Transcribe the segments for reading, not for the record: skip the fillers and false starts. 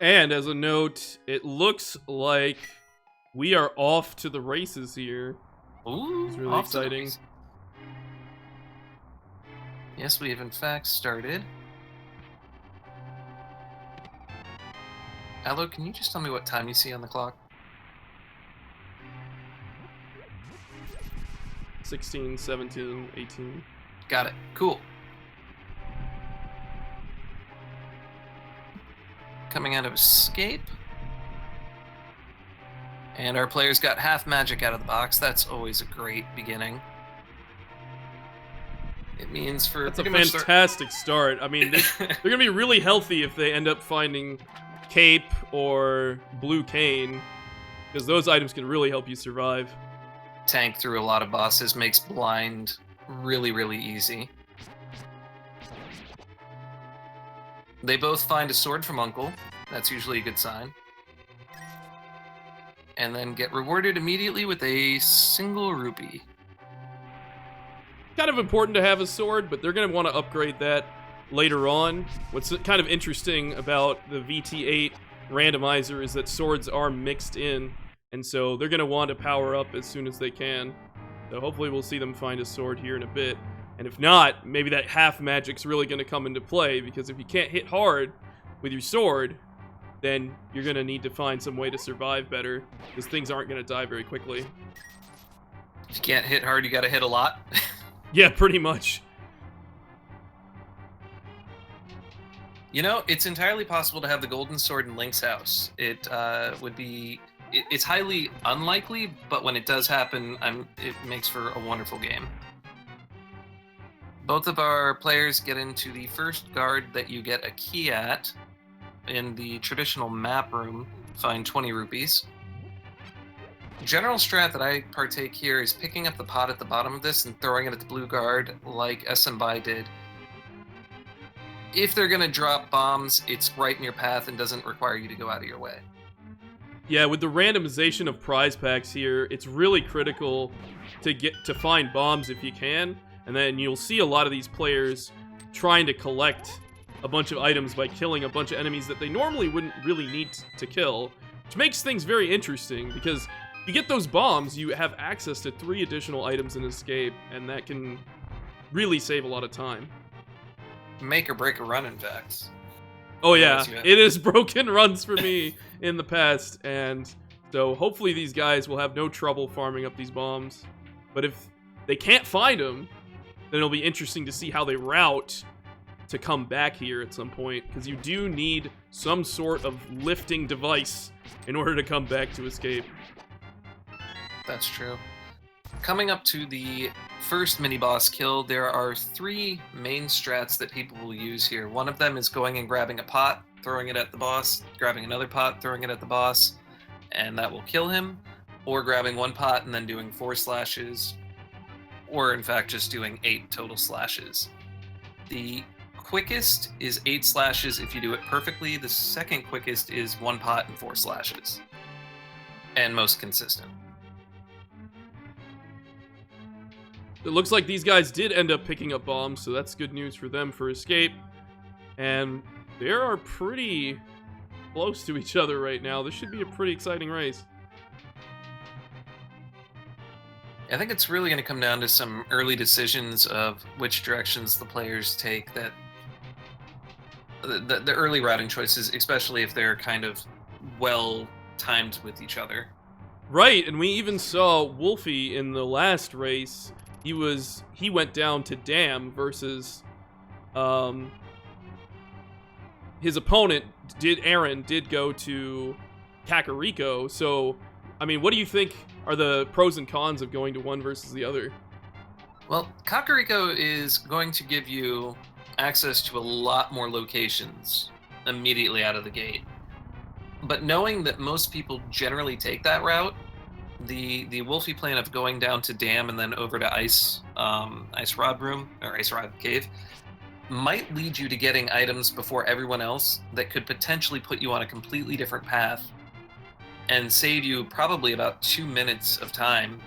And as a note, it looks like we are off to the races here. Ooh, it's really exciting. Yes, we have in fact started. Allo, can you just tell me what time you see on the clock? 16, 17, 18. Got it. Cool. Coming out of escape. And our players got half magic out of the box. That's always a great beginning. It means for That's a fantastic start. I mean, they're going to be really healthy if they end up finding Cape or Blue Cane, because those items can really help you survive. Tank through a lot of bosses, makes blind really, really easy. They both find a sword from Uncle. That's usually a good sign. And then get rewarded immediately with a single rupee. Kind of important to have a sword, but they're going to want to upgrade that later on. What's kind of interesting about the VT8 randomizer is that swords are mixed in, and so they're going to want to power up as soon as they can. So hopefully we'll see them find a sword here in a bit. And if not, maybe that half magic's really going to come into play, because if you can't hit hard with your sword, then you're going to need to find some way to survive better, because things aren't going to die very quickly. If you can't hit hard, you got to hit a lot. Yeah, pretty much. You know, it's entirely possible to have the golden sword in Link's house. It would be... It's highly unlikely, but when it does happen, it makes for a wonderful game. Both of our players get into the first guard that you get a key at in the traditional map room. Find 20 rupees. General strat that I partake here is picking up the pot at the bottom of this and throwing it at the blue guard like Smbai did. If they're going to drop bombs, it's right in your path and doesn't require you to go out of your way. Yeah, with the randomization of prize packs here, it's really critical to find bombs if you can, and then you'll see a lot of these players trying to collect a bunch of items by killing a bunch of enemies that they normally wouldn't really need to kill, which makes things very interesting, because if you get those bombs, you have access to 3 additional items in Escape, and that can really save a lot of time. Make or break a run, in fact. Oh yeah, it is broken runs for me in the past, and so hopefully these guys will have no trouble farming up these bombs. But if they can't find them, then it'll be interesting to see how they route to come back here at some point, because you do need some sort of lifting device in order to come back to Escape. That's true. Coming up to the first mini-boss kill, there are 3 main strats that people will use here. One of them is going and grabbing a pot, throwing it at the boss, grabbing another pot, throwing it at the boss, and that will kill him. Or grabbing 1 pot and then doing 4 slashes, or in fact just doing 8 total slashes. The quickest is 8 slashes if you do it perfectly. The second quickest is 1 pot and 4 slashes. And most consistent. It looks like these guys did end up picking up bombs, so that's good news for them for Escape. And they are pretty close to each other right now. This should be a pretty exciting race. I think it's really going to come down to some early decisions of which directions the players take. That the early routing choices, especially if they're kind of well timed with each other. Right, and we even saw Wolfie in the last race. He went down to Dam versus his opponent Aaron did go to Kakariko. So, I mean, what do you think are the pros and cons of going to one versus the other? Well, Kakariko is going to give you access to a lot more locations immediately out of the gate. But knowing that most people generally take that route, the Wolfie plan of going down to Dam and then over to Ice Rod Room, or Ice Rod Cave, might lead you to getting items before everyone else that could potentially put you on a completely different path and save you probably about 2 minutes of time.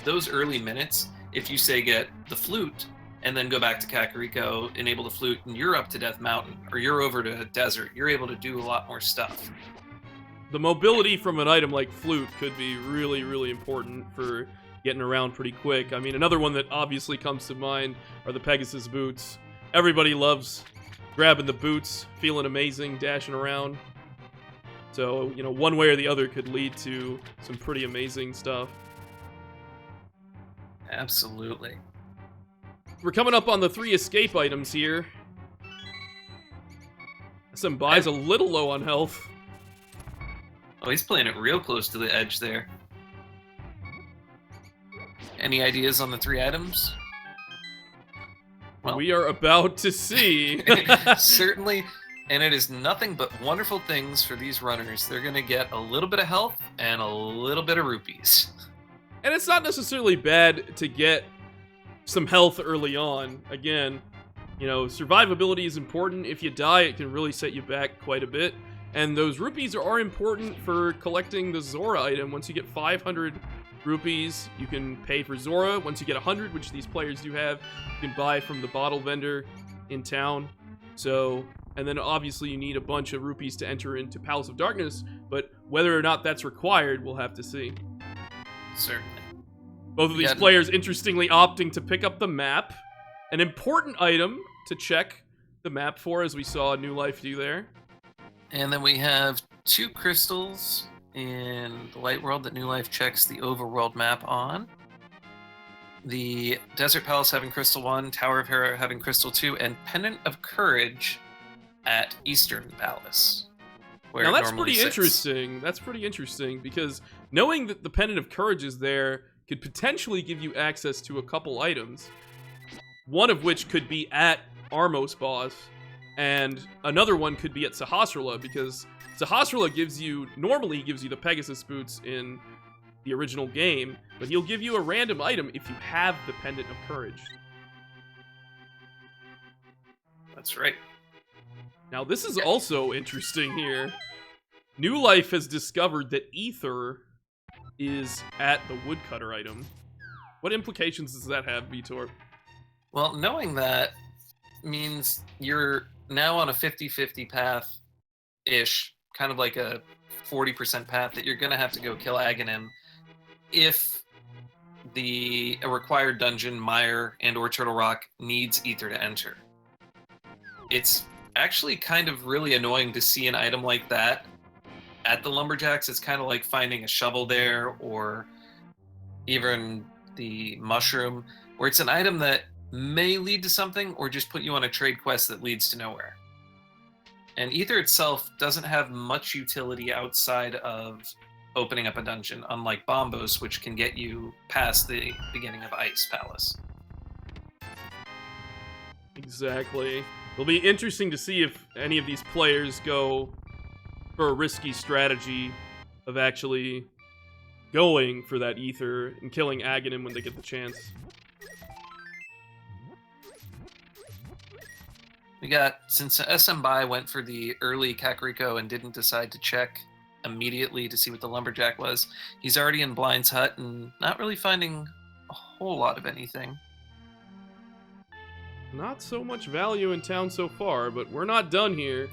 Those early minutes, if you say get the flute and then go back to Kakariko, enable the flute, and you're up to Death Mountain, or you're over to Desert. You're able to do a lot more stuff. The mobility from an item like flute could be really, really important for getting around pretty quick. I mean, another one that obviously comes to mind are the Pegasus boots. Everybody loves grabbing the boots, feeling amazing, dashing around. So, you know, one way or the other could lead to some pretty amazing stuff. Absolutely. We're coming up on the 3 escape items here. Smbai's a little low on health. Oh, he's playing it real close to the edge there. Any ideas on the 3 items? Well, we are about to see. Certainly, and it is nothing but wonderful things for these runners. They're going to get a little bit of health and a little bit of rupees. And it's not necessarily bad to get some health early on. Again, you know, survivability is important. If you die, it can really set you back quite a bit. And those rupees are important for collecting the Zora item. Once you get 500 rupees, you can pay for Zora. Once you get 100, which these players do have, you can buy from the bottle vendor in town. So, and then obviously you need a bunch of rupees to enter into Palace of Darkness, but whether or not that's required, we'll have to see. Certainly. Both of these players, interestingly, opting to pick up the map. An important item to check the map for, as we saw New Life do there. And then we have 2 crystals in the Light World that New Life checks the overworld map on. The Desert Palace having Crystal 1, Tower of Hera having Crystal 2, and Pendant of Courage at Eastern Palace. Now that's pretty interesting. That's pretty interesting, because knowing that the Pendant of Courage is there could potentially give you access to a couple items. One of which could be at Armos boss, and another one could be at Sahasrahla, because Sahasrahla normally gives you the Pegasus boots in the original game, but he'll give you a random item if you have the Pendant of Courage. That's right. Now this is also interesting here. New Life has discovered that Ether is at the Woodcutter item. What implications does that have, Vitor? Well, knowing that means you're now on a 50-50 path-ish, kind of like a 40% path that you're going to have to go kill Agahnim if a required dungeon, Mire, and or Turtle Rock needs Ether to enter. It's actually kind of really annoying to see an item like that at the Lumberjacks. It's kind of like finding a shovel there, or even the mushroom, where it's an item that may lead to something or just put you on a trade quest that leads to nowhere. And Ether itself doesn't have much utility outside of opening up a dungeon, unlike Bombos, which can get you past the beginning of Ice Palace. Exactly. It'll be interesting to see if any of these players go for a risky strategy of actually going for that Ether and killing Agahnim when they get the chance. We got, since Smbai went for the early Kakariko and didn't decide to check immediately to see what the Lumberjack was, he's already in Blind's hut and not really finding a whole lot of anything. Not so much value in town so far, but we're not done here.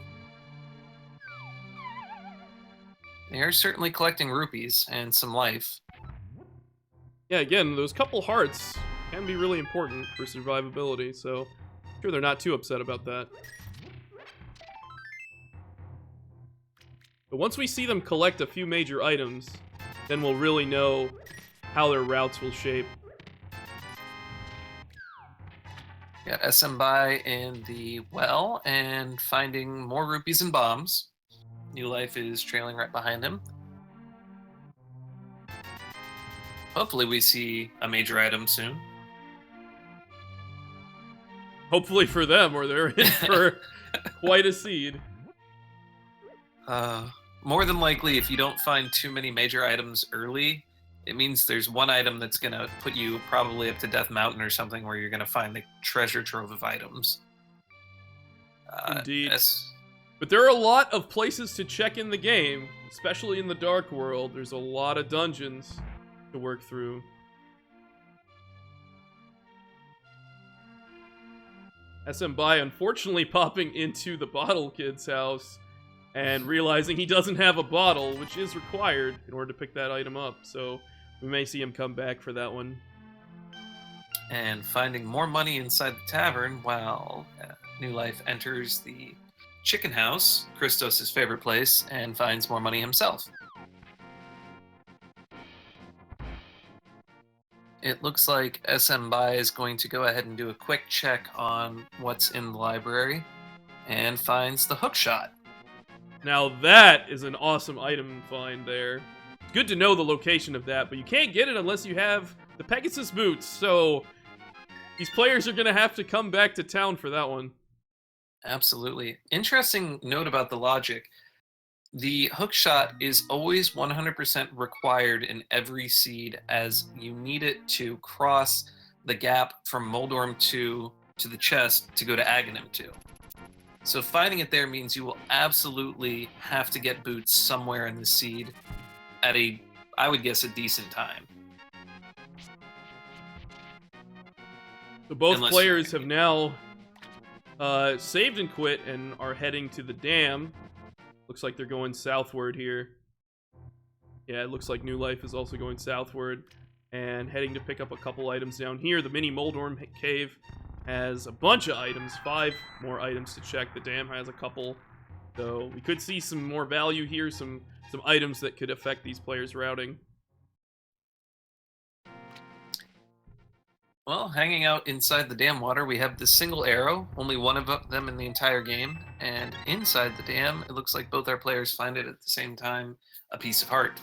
They are certainly collecting rupees and some life. Yeah, again, those couple hearts can be really important for survivability, so I'm sure they're not too upset about that. But once we see them collect a few major items, then we'll really know how their routes will shape. Got Smbai in the well and finding more rupees and bombs. New Life is trailing right behind him. Hopefully we see a major item soon. Hopefully for them, or they're in for quite a seed. More than likely, if you don't find too many major items early, it means there's one item that's going to put you probably up to Death Mountain or something, where you're going to find the treasure trove of items. Indeed. But there are a lot of places to check in the game, especially in the Dark World. There's a lot of dungeons to work through. Smbai unfortunately popping into the bottle kid's house and realizing he doesn't have a bottle, which is required in order to pick that item up. So we may see him come back for that one. And finding more money inside the tavern while New Life enters the chicken house, Christos' favorite place, and finds more money himself. It looks like Smbai is going to go ahead and do a quick check on what's in the library and finds the hookshot. Now that is an awesome item find there. Good to know the location of that, but you can't get it unless you have the Pegasus boots, so these players are going to have to come back to town for that one. Absolutely. Interesting note about the logic. The hookshot is always 100% required in every seed, as you need it to cross the gap from Moldorm 2 to the chest to go to Agahnim 2. So finding it there means you will absolutely have to get boots somewhere in the seed at I would guess, a decent time. So both players have now saved and quit and are heading to the dam. Looks like they're going southward here. Yeah, it looks like New Life is also going southward and heading to pick up a couple items down here. The mini Moldorm cave has a bunch of items, 5 more items to check. The dam has a couple, so we could see some more value here, some items that could affect these players' routing. Well, hanging out inside the dam water, we have the single arrow, only one of them in the entire game, and inside the dam, it looks like both our players find it at the same time, a piece of heart.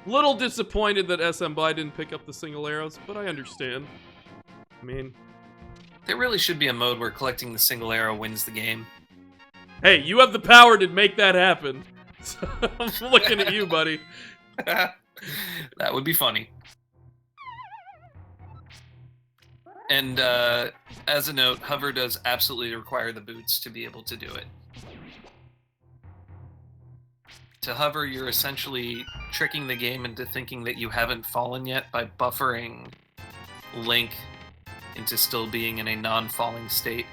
Little disappointed that Smbai didn't pick up the single arrows, but I understand. I mean, there really should be a mode where collecting the single arrow wins the game. Hey, you have the power to make that happen. So I'm looking at you, buddy. That would be funny. And as a note, hover does absolutely require the boots to be able to do it. To hover, you're essentially tricking the game into thinking that you haven't fallen yet by buffering Link into still being in a non-falling state.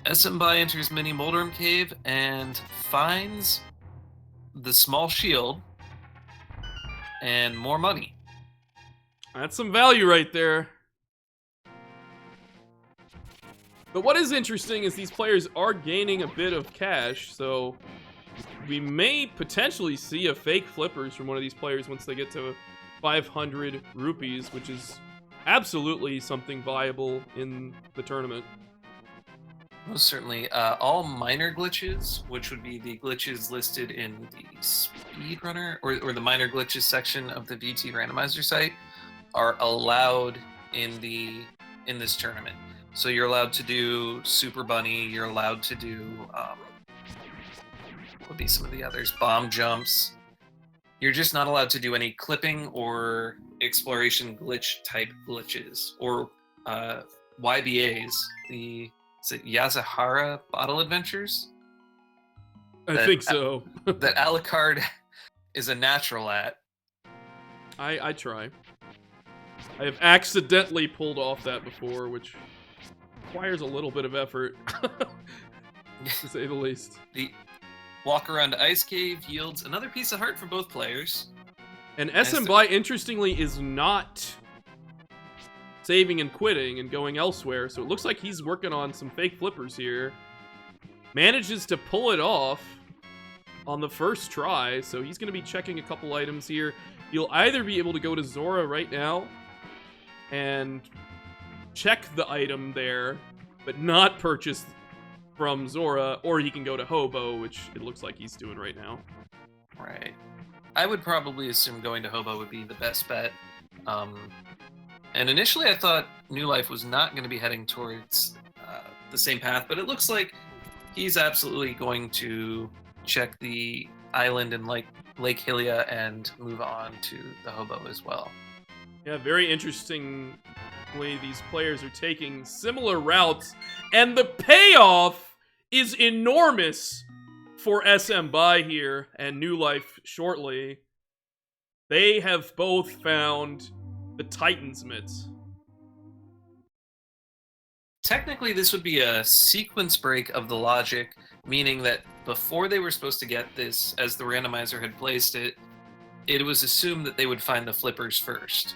Smbai enters Mini Moldorm Cave and finds the small shield and more money. That's some value right there. But what is interesting is these players are gaining a bit of cash, so we may potentially see a fake flippers from one of these players once they get to 500 rupees, which is absolutely something viable in the tournament. Most certainly. All minor glitches, which would be the glitches listed in the speedrunner or the minor glitches section of the VT randomizer site, are allowed in this tournament. So you're allowed to do Super Bunny, you're allowed to do what would be some of the others, bomb jumps. You're just not allowed to do any clipping or exploration glitch type glitches or YBAs. Is it Yazahara Bottle Adventures? I think so. That Alucard is a natural at. I try. I have accidentally pulled off that before, which requires a little bit of effort, to say the least. The walk around Ice Cave yields another piece of heart for both players. And Smbai, interestingly, is not saving and quitting and going elsewhere, so it looks like he's working on some fake flippers here. Manages to pull it off on the first try, so he's going to be checking a couple items here. He'll either be able to go to Zora right now and check the item there, but not purchase from Zora, or he can go to Hobo, which it looks like he's doing right now. Right. I would probably assume going to Hobo would be the best bet. And initially I thought New Life was not going to be heading towards the same path, but it looks like he's absolutely going to check the island in Lake Hylia and move on to the Hobo as well. Yeah, very interesting way these players are taking similar routes, and the payoff is enormous for Smbai here and New Life shortly. They have both found the Titan's mitts. Technically, this would be a sequence break of the logic, meaning that before they were supposed to get this, as the randomizer had placed it, it was assumed that they would find the flippers first.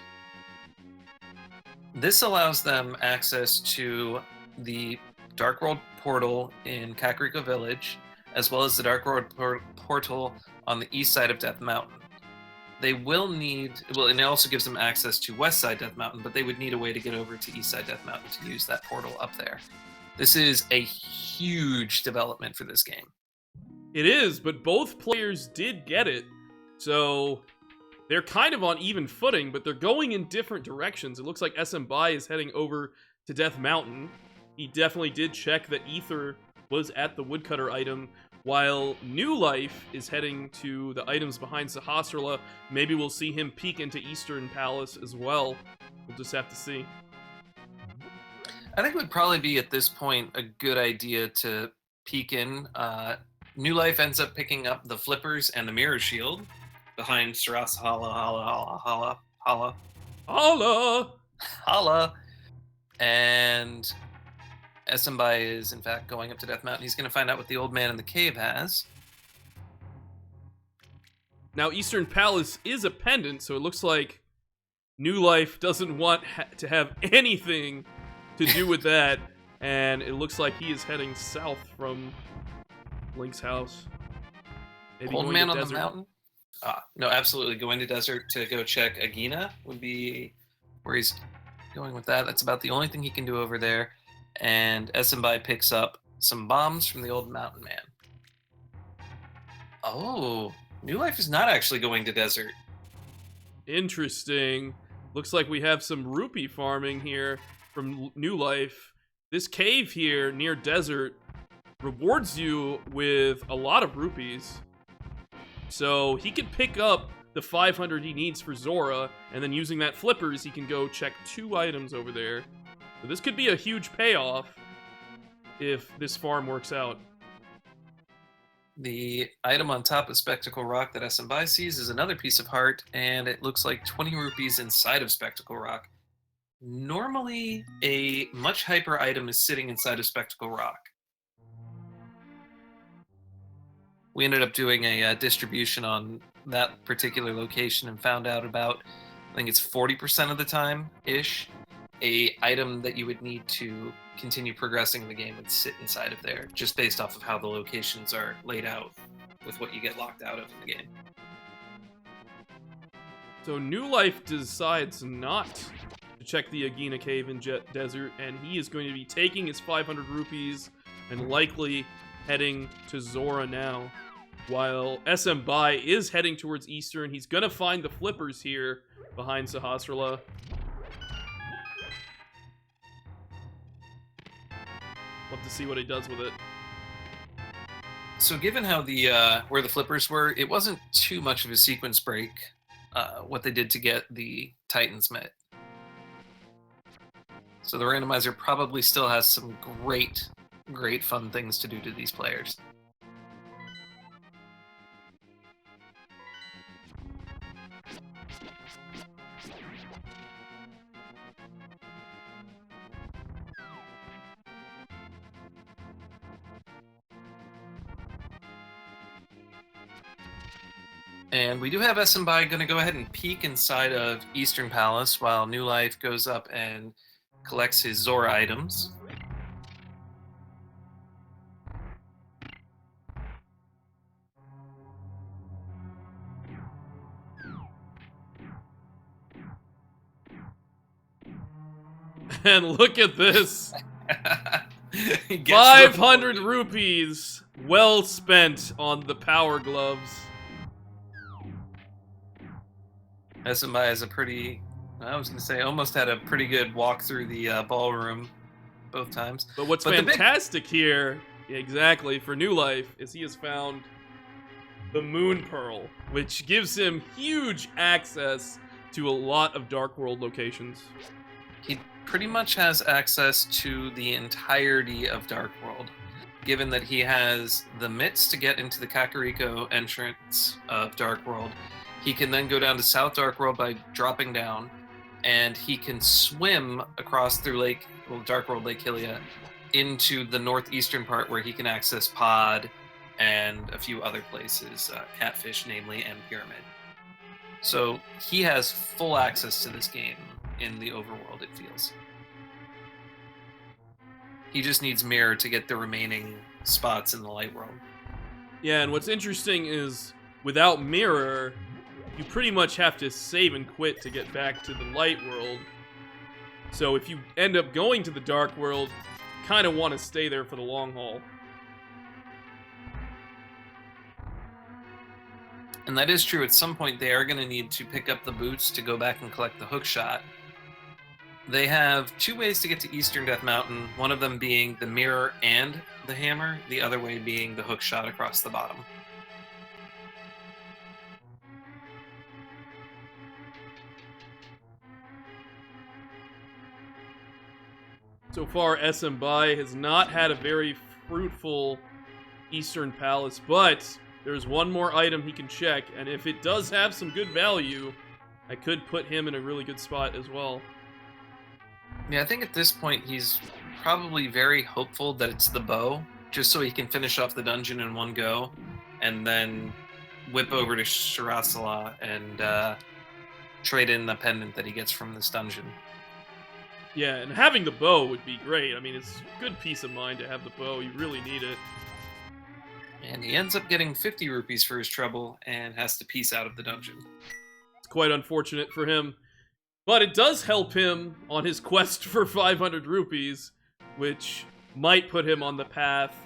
This allows them access to the Dark World portal in Kakariko Village, as well as the Dark World portal on the east side of Death Mountain. They will need, well, and it also gives them access to West Side Death Mountain, but they would need a way to get over to East Side Death Mountain to use that portal up there. This is a huge development for this game. It is, but both players did get it, so they're kind of on even footing, but they're going in different directions. It looks like Smbai is heading over to Death Mountain. He definitely did check that Ether was at the woodcutter item, while Newlife is heading to the items behind Sahasrahla. Maybe we'll see him peek into Eastern Palace as well. We'll just have to see. I think it would probably be, at this point, a good idea to peek in. Newlife ends up picking up the flippers and the mirror shield behind Sahasrahla. Holla! And Smbai is, in fact, going up to Death Mountain. He's going to find out what the old man in the cave has. Now, Eastern Palace is a pendant, so it looks like Newlife doesn't want to have anything to do with that, and it looks like he is heading south from Link's house. Maybe Old man on the mountain? No, absolutely. Going to desert to go check Agahnim would be where he's going with that. That's about the only thing he can do over there. And Smbai picks up some bombs from the old mountain man. Oh, Newlife is not actually going to desert. Interesting. Looks like we have some rupee farming here from Newlife. This cave here near desert rewards you with a lot of rupees. So he can pick up the 500 he needs for Zora, and then using that flippers, he can go check 2 items over there. So this could be a huge payoff if this farm works out. The item on top of Spectacle Rock that Smbai sees is another piece of heart, and it looks like 20 rupees inside of Spectacle Rock. Normally, a much hyper item is sitting inside of Spectacle Rock. We ended up doing a distribution on that particular location and found out about, I think it's 40% of the time-ish, a item that you would need to continue progressing in the game would sit inside of there, just based off of how the locations are laid out with what you get locked out of in the game. So Newlife decides not to check the Agahnim cave in Desert, and he is going to be taking his 500 rupees and likely heading to Zora now. While Smbai is heading towards Eastern, he's going to find the flippers here behind Sahasrahla. Love to see what he does with it. So given how the where the flippers were, it wasn't too much of a sequence break, what they did to get the Titan's Mitt. So the randomizer probably still has some great fun things to do to these players. And we do have Smbai going to go ahead and peek inside of Eastern Palace while Newlife goes up and collects his Zora items. And look at this. 500 rupees well spent on the power gloves. Smbai has a pretty, I was going to say, almost had a pretty good walk through the ballroom both times. But what's fantastic here, exactly, for Newlife, is he has found the Moon Pearl, which gives him huge access to a lot of Dark World locations. He pretty much has access to the entirety of Dark World, given that he has the mitts to get into the Kakariko entrance of Dark World. He can then go down to South Dark World by dropping down, and he can swim across through Lake Dark World Lake Hylia into the northeastern part where he can access Pod and a few other places, Catfish namely, and Pyramid. So he has full access to this game in the overworld, it feels. He just needs Mirror to get the remaining spots in the light world. Yeah, and what's interesting is without Mirror, you pretty much have to save and quit to get back to the light world. So if you end up going to the dark world, you kind of want to stay there for the long haul. And that is true. At some point, they are going to need to pick up the boots to go back and collect the hook shot. They have two ways to get to Eastern Death Mountain, one of them being the Mirror and the Hammer, the other way being the hook shot across the bottom. So far, Smbai has not had a very fruitful Eastern Palace, but there's one more item he can check, and if it does have some good value, I could put him in a really good spot as well. Yeah, I think at this point he's probably very hopeful that it's the bow, just so he can finish off the dungeon in one go, and then whip over to Shirasala and trade in the pendant that he gets from this dungeon. Yeah, and having the bow would be great. I mean, it's good peace of mind to have the bow. You really need it. And he ends up getting 50 rupees for his trouble and has to peace out of the dungeon. It's quite unfortunate for him. But it does help him on his quest for 500 rupees, which might put him on the path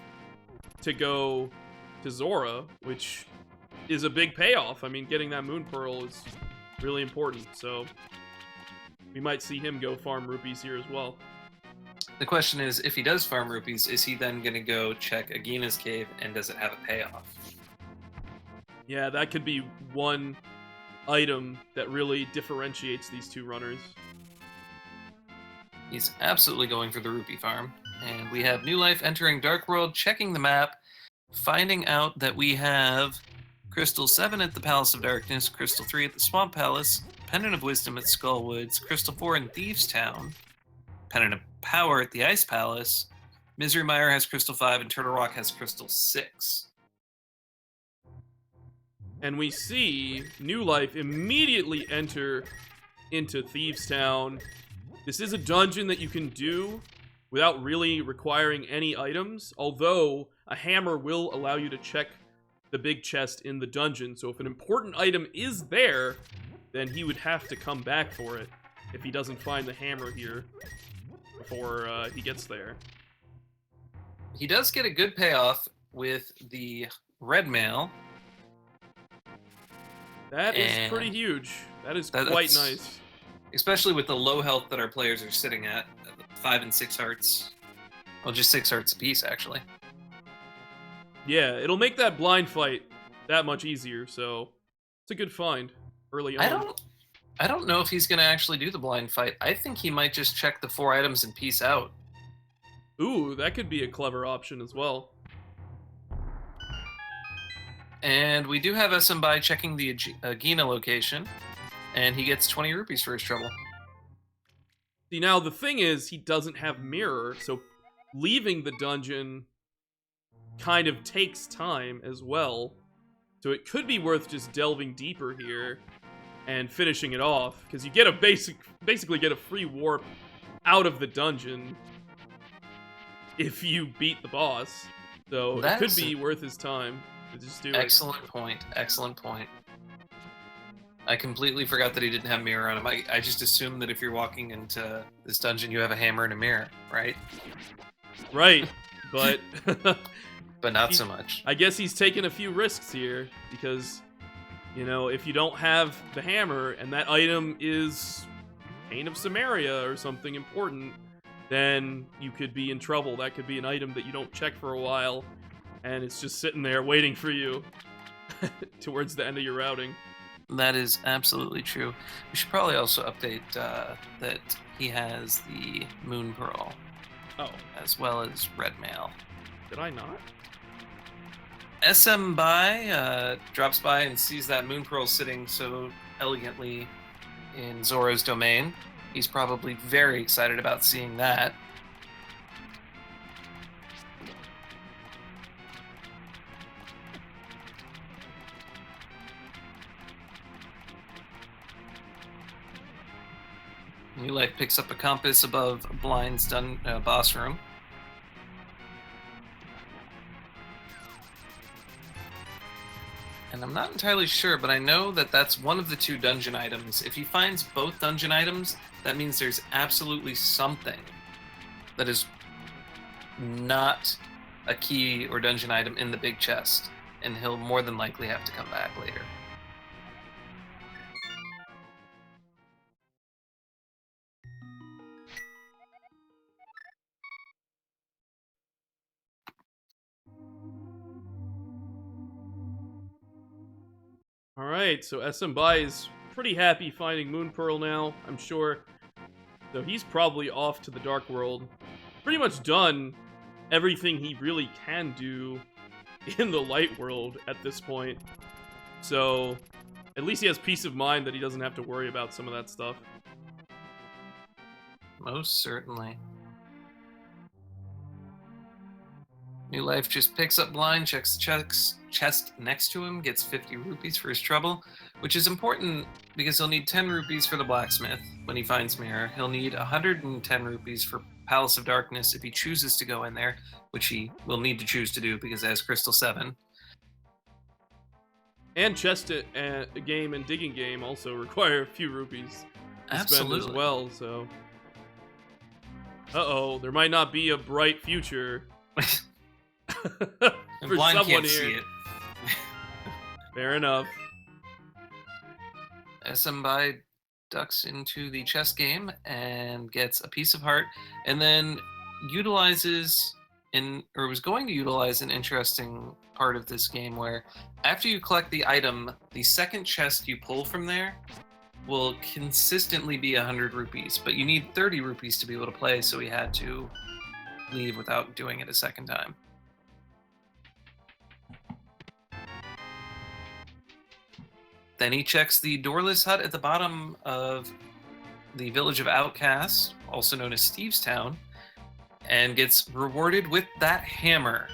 to go to Zora, which is a big payoff. I mean, getting that Moon Pearl is really important, so we might see him go farm rupees here as well. The question is, if he does farm rupees, is he then going to go check Agina's cave, and does it have a payoff? Yeah, that could be one item that really differentiates these two runners. He's absolutely going for the rupee farm. And we have New Life entering Dark World, checking the map, finding out that we have Crystal 7 at the Palace of Darkness, Crystal 3 at the Swamp Palace, Pendant of Wisdom at Skullwoods, Crystal 4 in Thieves Town, Pendant of Power at the Ice Palace, Misery Mire has Crystal 5, and Turtle Rock has Crystal 6. And we see New Life immediately enter into Thieves Town. This is a dungeon that you can do without really requiring any items, although a hammer will allow you to check the big chest in the dungeon. So if an important item is there, then he would have to come back for it if he doesn't find the hammer here before he gets there. He does get a good payoff with the red mail. That is pretty huge. That is quite nice. Especially with the low health that our players are sitting at, 5 and 6 hearts. Well, just 6 hearts apiece, actually. Yeah, it'll make that blind fight that much easier, so it's a good find early on. I don't know if he's going to actually do the blind fight. I think he might just check the 4 items and peace out. Ooh, that could be a clever option as well. And we do have Smbai checking the Agahnim location, and he gets 20 rupees for his trouble. See, now the thing is, he doesn't have Mirror, so leaving the dungeon kind of takes time as well. So it could be worth just delving deeper here and finishing it off, because you get a basically get a free warp out of the dungeon if you beat the boss. So it could be worth his time. Just do it. Excellent point. Excellent point. I completely forgot that he didn't have mirror on him. I just assumed that if you're walking into this dungeon, you have a hammer and a mirror, right? Right, but but not so much. I guess he's taking a few risks here because, you know, if you don't have the hammer and that item is Pain of Samaria or something important, then you could be in trouble. That could be an item that you don't check for a while, and it's just sitting there waiting for you towards the end of your routing. That is absolutely true. We should probably also update that he has the Moon Pearl. Oh. As well as Red Mail. Did I not? Smbai drops by and sees that Moon Pearl sitting so elegantly in Zora's domain. He's probably very excited about seeing that. Newlife picks up a compass above Blind's boss room. And I'm not entirely sure, but I know that that's one of the 2 dungeon items. If he finds both dungeon items, that means there's absolutely something that is not a key or dungeon item in the big chest, and he'll more than likely have to come back later. All right, so Smbai is pretty happy finding Moon Pearl now, I'm sure. So he's probably off to the Dark World. Pretty much done everything he really can do in the Light World at this point. So at least he has peace of mind that he doesn't have to worry about some of that stuff. Most certainly. Newlife just picks up Blind, checks the chest next to him, gets 50 rupees for his trouble, which is important because he'll need 10 rupees for the blacksmith when he finds Mirror. He'll need 110 rupees for Palace of Darkness if he chooses to go in there, which he will need to choose to do because it has Crystal 7. And chest game and digging game also require a few rupees to spend as well, so... Uh-oh, there might not be a bright future for Blind someone can't here. see it. Fair enough. Smbai ducks into the chess game and gets a piece of heart, and then utilizes was going to utilize an interesting part of this game where after you collect the item, the second chest you pull from there will consistently be 100 rupees, but you need 30 rupees to be able to play, so he had to leave without doing it a second time. Then he checks the doorless hut at the bottom of the village of Outcasts, also known as Steve's Town, and gets rewarded with that hammer.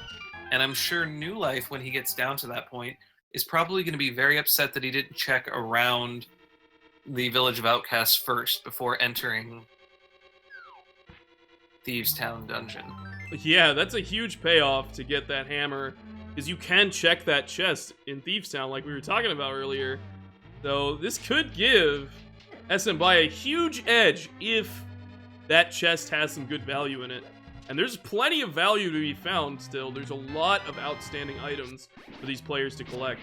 And I'm sure Newlife, when he gets down to that point, is probably going to be very upset that he didn't check around the village of Outcasts first before entering Thieves' Town dungeon. Yeah, that's a huge payoff to get that hammer, because you can check that chest in Thieves' Town like we were talking about earlier. So this could give Smbai a huge edge if that chest has some good value in it. And there's plenty of value to be found still. There's a lot of outstanding items for these players to collect.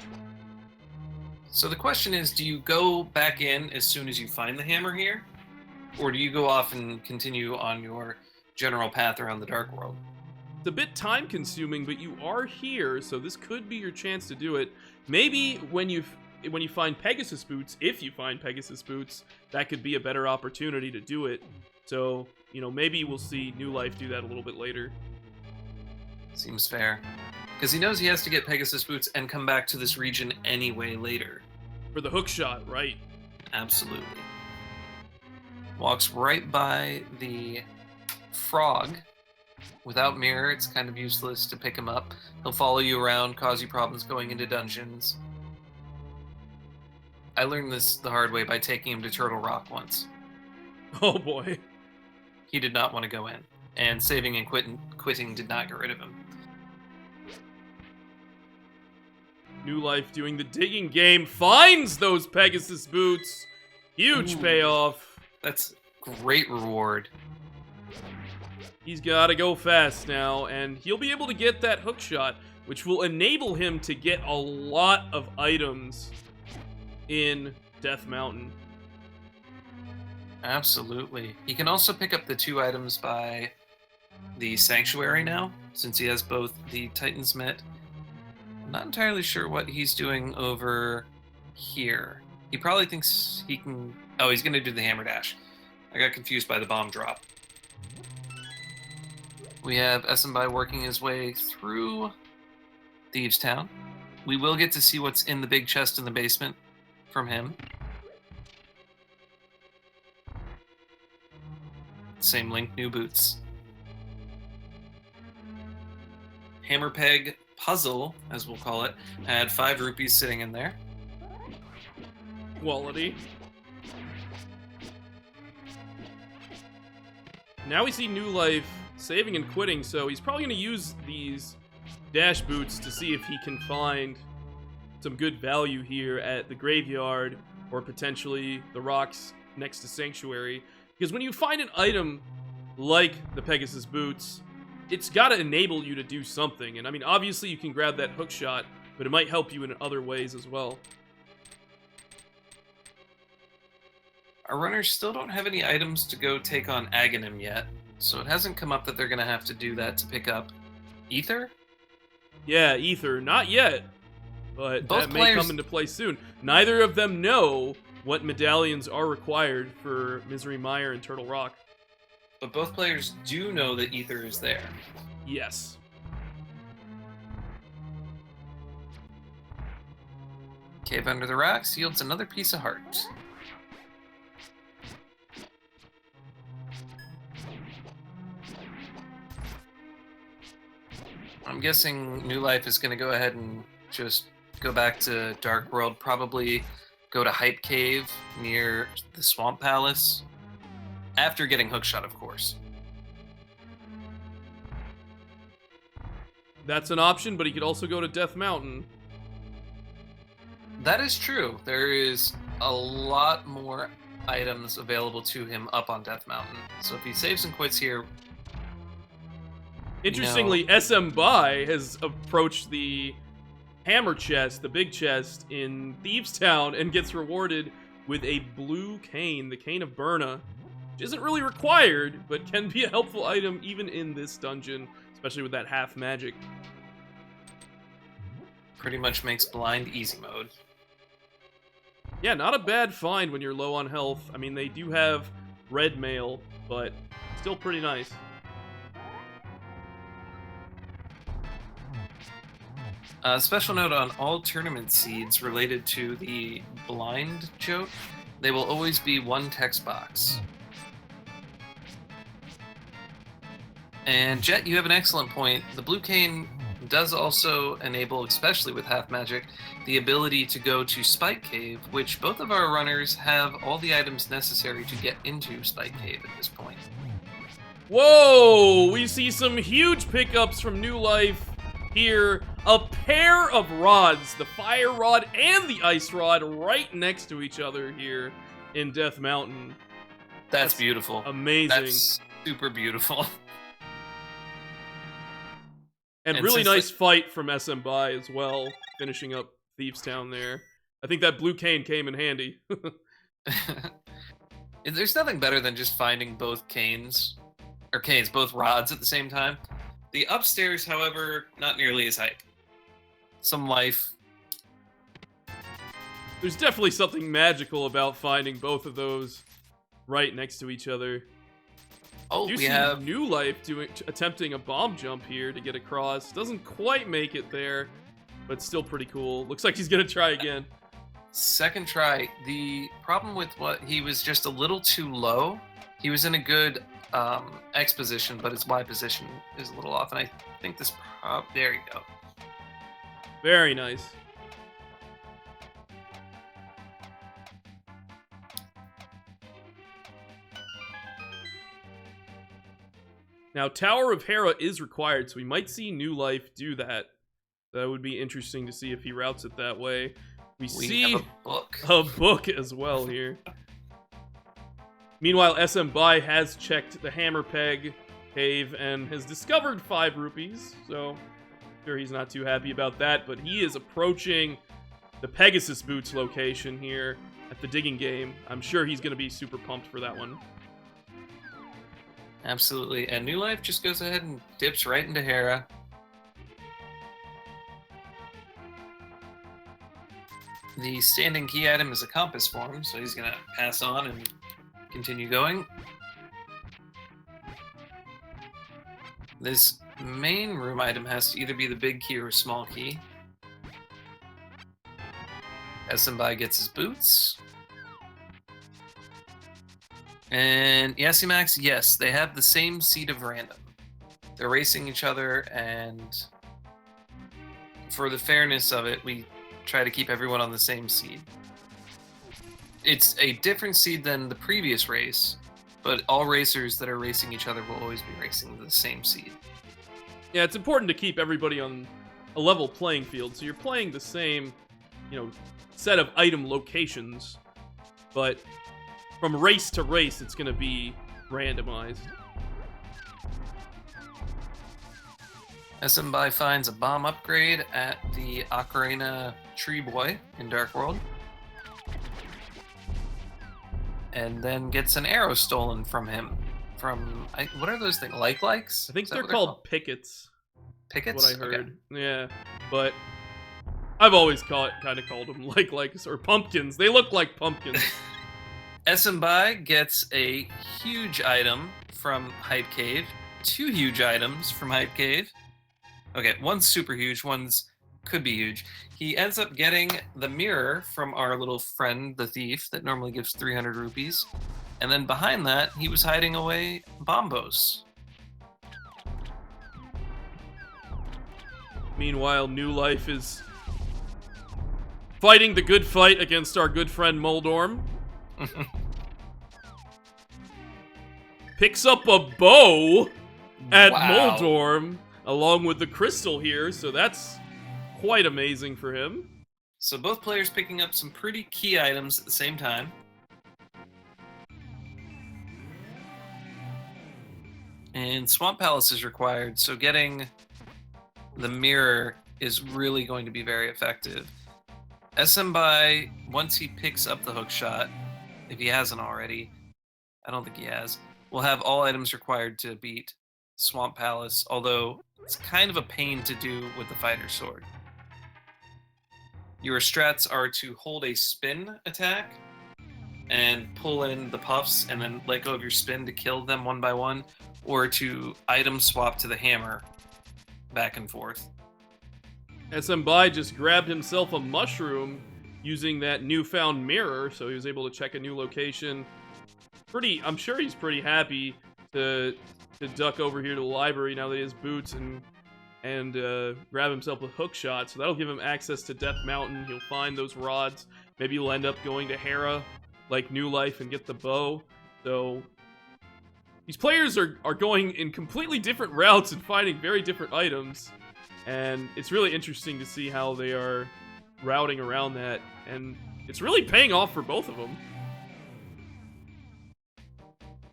So the question is, do you go back in as soon as you find the hammer here? Or do you go off and continue on your general path around the Dark World? It's a bit time consuming, but you are here, so this could be your chance to do it. Maybe when you find Pegasus boots, if you find Pegasus boots, that could be a better opportunity to do it. So, you know, maybe we'll see Newlife do that a little bit later. Seems fair. Because he knows he has to get Pegasus boots and come back to this region anyway later. For the hook shot, right? Absolutely. Walks right by the frog. Without mirror, it's kind of useless to pick him up. He'll follow you around, cause you problems going into dungeons. I learned this the hard way by taking him to Turtle Rock once. Oh boy. He did not want to go in, and saving and quitting did not get rid of him. Newlife doing the digging game finds those Pegasus boots. Huge payoff. That's great reward. He's got to go fast now, and he'll be able to get that hook shot, which will enable him to get a lot of items in Death Mountain. Absolutely. He can also pick up the 2 items by the Sanctuary now, since he has both the Titan's Mitt. I'm not entirely sure what he's doing over here. He probably thinks he can... Oh, he's going to do the Hammer Dash. I got confused by the bomb drop. We have Smbai working his way through Thieves' Town. We will get to see what's in the big chest in the basement from him. Same link, new boots. Hammer Peg Puzzle, as we'll call it, had 5 rupees sitting in there. Quality. Now we see New Life saving and quitting, so he's probably going to use these dash boots to see if he can find some good value here at the graveyard or potentially the rocks next to Sanctuary. Because when you find an item like the Pegasus boots, it's got to enable you to do something. And I mean, obviously you can grab that hook shot, but it might help you in other ways as well. Our runners still don't have any items to go take on Agahnim yet, so it hasn't come up that they're going to have to do that to pick up Ether? Yeah, Ether. Not yet, but Both that may players... come into play soon. Neither of them know what medallions are required for Misery Mire and Turtle Rock. But both players do know that Ether is there. Yes. Cave Under the Rocks yields another piece of heart. I'm guessing New Life is going to go ahead and just go back to Dark World, probably go to Hype Cave near the Swamp Palace, after getting Hookshot, of course. That's an option, but he could also go to Death Mountain. That is true. There is a lot more items available to him up on Death Mountain. So if he saves and quits here... Interestingly, Smbai has approached the hammer chest, the big chest, in Thieves Town and gets rewarded with a blue cane, the Cane of Burna, which isn't really required, but can be a helpful item even in this dungeon, especially with that half magic. Pretty much makes blind easy mode. Yeah, not a bad find when you're low on health. I mean, they do have red mail, but still pretty nice. Special note on all tournament seeds related to the blind joke, they will always be one text box. And Jet, you have an excellent point. The blue cane does also enable, especially with half magic, the ability to go to Spike Cave, which both of our runners have all the items necessary to get into Spike Cave at this point. Whoa! We see some huge pickups from New Life here. A pair of rods, the fire rod and the ice rod, right next to each other here in Death Mountain. That's beautiful. Amazing. That's super beautiful. And really nice fight from Smbai as well, finishing up Thieves Town there. I think that blue cane came in handy. There's nothing better than just finding both both rods at the same time. The upstairs, however, not nearly as hype. Some life. There's definitely something magical about finding both of those right next to each other. Oh, we have New Life attempting a bomb jump here to get across. Doesn't quite make it there, but still pretty cool. Looks like he's gonna try again. Second try. The problem with what he was just a little too low. He was in a good X position, but his Y position is a little off, and I think this. There you go. Very nice. Now, Tower of Hera is required, so we might see New Life do that. That would be interesting to see if he routes it that way. We see have a book as well here. Meanwhile, Smbai has checked the Hammer Peg cave and has discovered 5 rupees, so sure he's not too happy about that, but he is approaching the Pegasus Boots location here at the digging game. I'm sure he's going to be super pumped for that one. Absolutely, and New Life just goes ahead and dips right into Hera. The standing key item is a compass for him, so he's going to pass on and continue going. This main room item has to either be the big key or a small key. Smbai gets his boots. And Yasimax, yes, they have the same seed of random. They're racing each other, and for the fairness of it, we try to keep everyone on the same seed. It's a different seed than the previous race, but all racers that are racing each other will always be racing the same seed. Yeah, it's important to keep everybody on a level playing field, so you're playing the same, set of item locations, but from race to race, it's going to be randomized. Smbai finds a bomb upgrade at the Ocarina Tree Boy in Dark World. And then gets an arrow stolen from him. What are those things? Likes? I think they're called pickets. Pickets? What I heard. Okay. Yeah, but I've always kind of called them likes or pumpkins. They look like pumpkins. Smbai gets a huge item from Hyde Cave. 2 huge items from Hyde Cave. Okay, one's super huge, one's could be huge. He ends up getting the mirror from our little friend, the thief, that normally gives 300 rupees. And then behind that, he was hiding away bombos. Meanwhile, New Life is fighting the good fight against our good friend Moldorm. Picks up a bow at Moldorm, along with the crystal here, so that's quite amazing for him. So both players picking up some pretty key items at the same time. And Swamp Palace is required, so getting the mirror is really going to be very effective. Smbai, once he picks up the hook shot, if he hasn't already, I don't think he has, will have all items required to beat Swamp Palace, although it's kind of a pain to do with the fighter sword. Your strats are to hold a spin attack and pull in the puffs and then let go of your spin to kill them one by one, or to item swap to the hammer back and forth. Smbai just grabbed himself a mushroom using that newfound mirror, so he was able to check a new location. I'm sure he's pretty happy to duck over here to the library now that he has boots and grab himself a hook shot. So that'll give him access to Death Mountain. He'll find those rods. Maybe he'll end up going to Hera, like New Life, and get the bow. So these players are going in completely different routes and finding very different items. And it's really interesting to see how they are routing around that. And it's really paying off for both of them.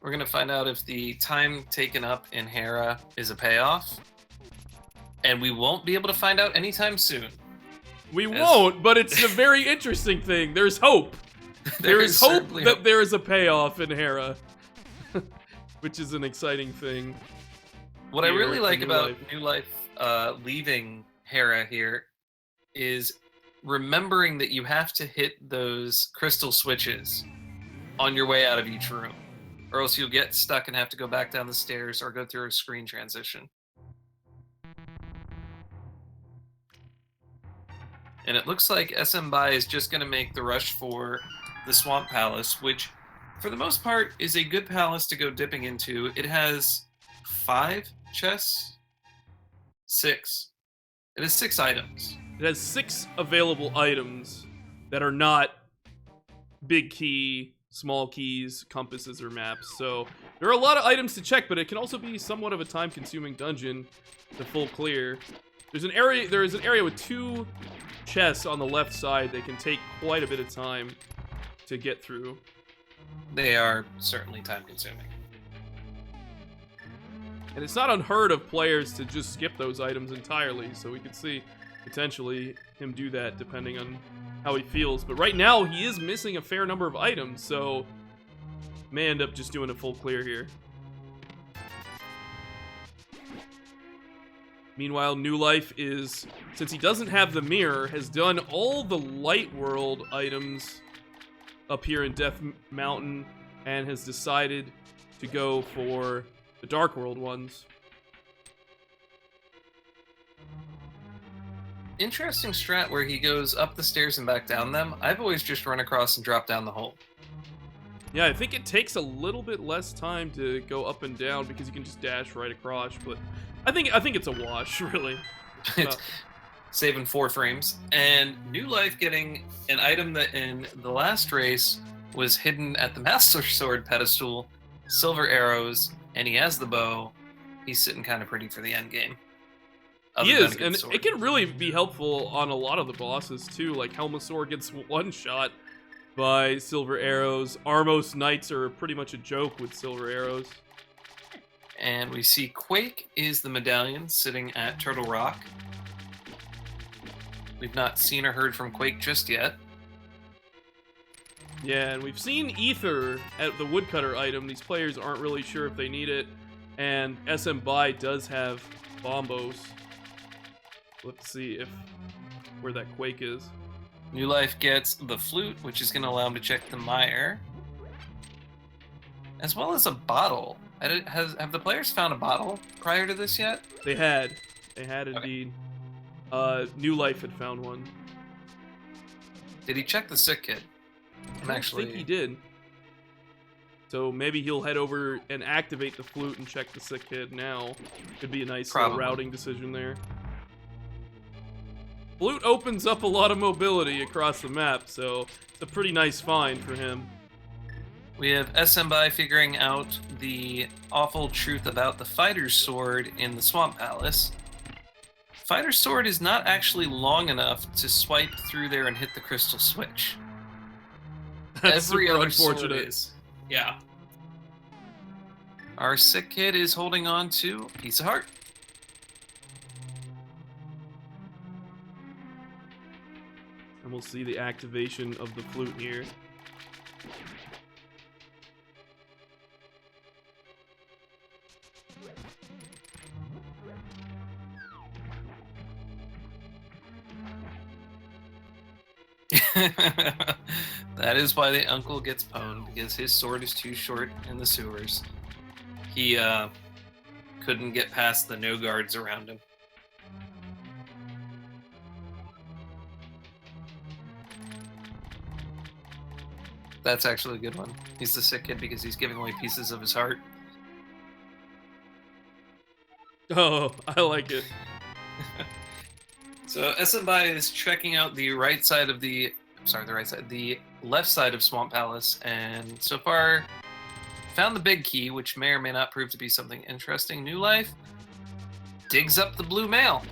We're going to find out if the time taken up in Hera is a payoff. And we won't be able to find out anytime soon. We won't, but it's a very interesting thing. There's hope. There is hope that there is a payoff in Hera. Which is an exciting thing. What I really like about New Life leaving Hera here is remembering that you have to hit those crystal switches on your way out of each room, or else you'll get stuck and have to go back down the stairs or go through a screen transition. And it looks like Smbai is just going to make the rush for the Swamp Palace, which, for the most part, is a good palace to go dipping into. It has 5 chests? 6. It has 6 items. It has 6 available items that are not big key, small keys, compasses, or maps. So there are a lot of items to check, but it can also be somewhat of a time-consuming dungeon to full clear. There is an area with 2 chests on the left side that can take quite a bit of time to get through. They are certainly time-consuming. And it's not unheard of players to just skip those items entirely, so we could see potentially him do that depending on how he feels. But right now, he is missing a fair number of items, so may end up just doing a full clear here. Meanwhile, New Life is, since he doesn't have the mirror, has done all the Light World items up here in Death Mountain and has decided to go for the Dark World ones. Interesting strat where he goes up the stairs and back down them. I've always just run across and dropped down the hole. Yeah, I think it takes a little bit less time to go up and down because you can just dash right across, but I think it's a wash, really. It's saving 4 frames. And New Life getting an item that in the last race was hidden at the Master Sword pedestal silver arrows, and he has the bow, he's sitting kind of pretty for the end game. He is, and it can really be helpful on a lot of the bosses too. Like Helmasaur gets one shot by silver arrows. Armos Knights are pretty much a joke with silver arrows. And we see Quake is the medallion sitting at Turtle Rock. We've not seen or heard from Quake just yet. Yeah, and we've seen Ether at the woodcutter item. These players aren't really sure if they need it. And Smbai does have bombos. Let's see where that Quake is. New Life gets the flute, which is going to allow him to check the mire, as well as a bottle. Have the players found a bottle prior to this yet? They had indeed. New Life had found one. Did he check the sick kid? I think he did. So maybe he'll head over and activate the flute and check the sick kid now. Could be a nice routing decision there. Flute opens up a lot of mobility across the map, so it's a pretty nice find for him. We have Smbai figuring out the awful truth about the fighter's sword in the Swamp Palace. Fighter's sword is not actually long enough to swipe through there and hit the crystal switch. That's Every super other unfortunate. sword is. Yeah. Our sick kid is holding on to a piece of heart. And we'll see the activation of the flute here. That is why the uncle gets pwned, because his sword is too short in the sewers. He couldn't get past the no guards around him. That's actually a good one. He's the sick kid because he's giving away pieces of his heart. Oh, I like it. So Smbai is checking out the right side of the left side of Swamp Palace, and so far found the big key, which may or may not prove to be something interesting. New Life digs up the blue mail.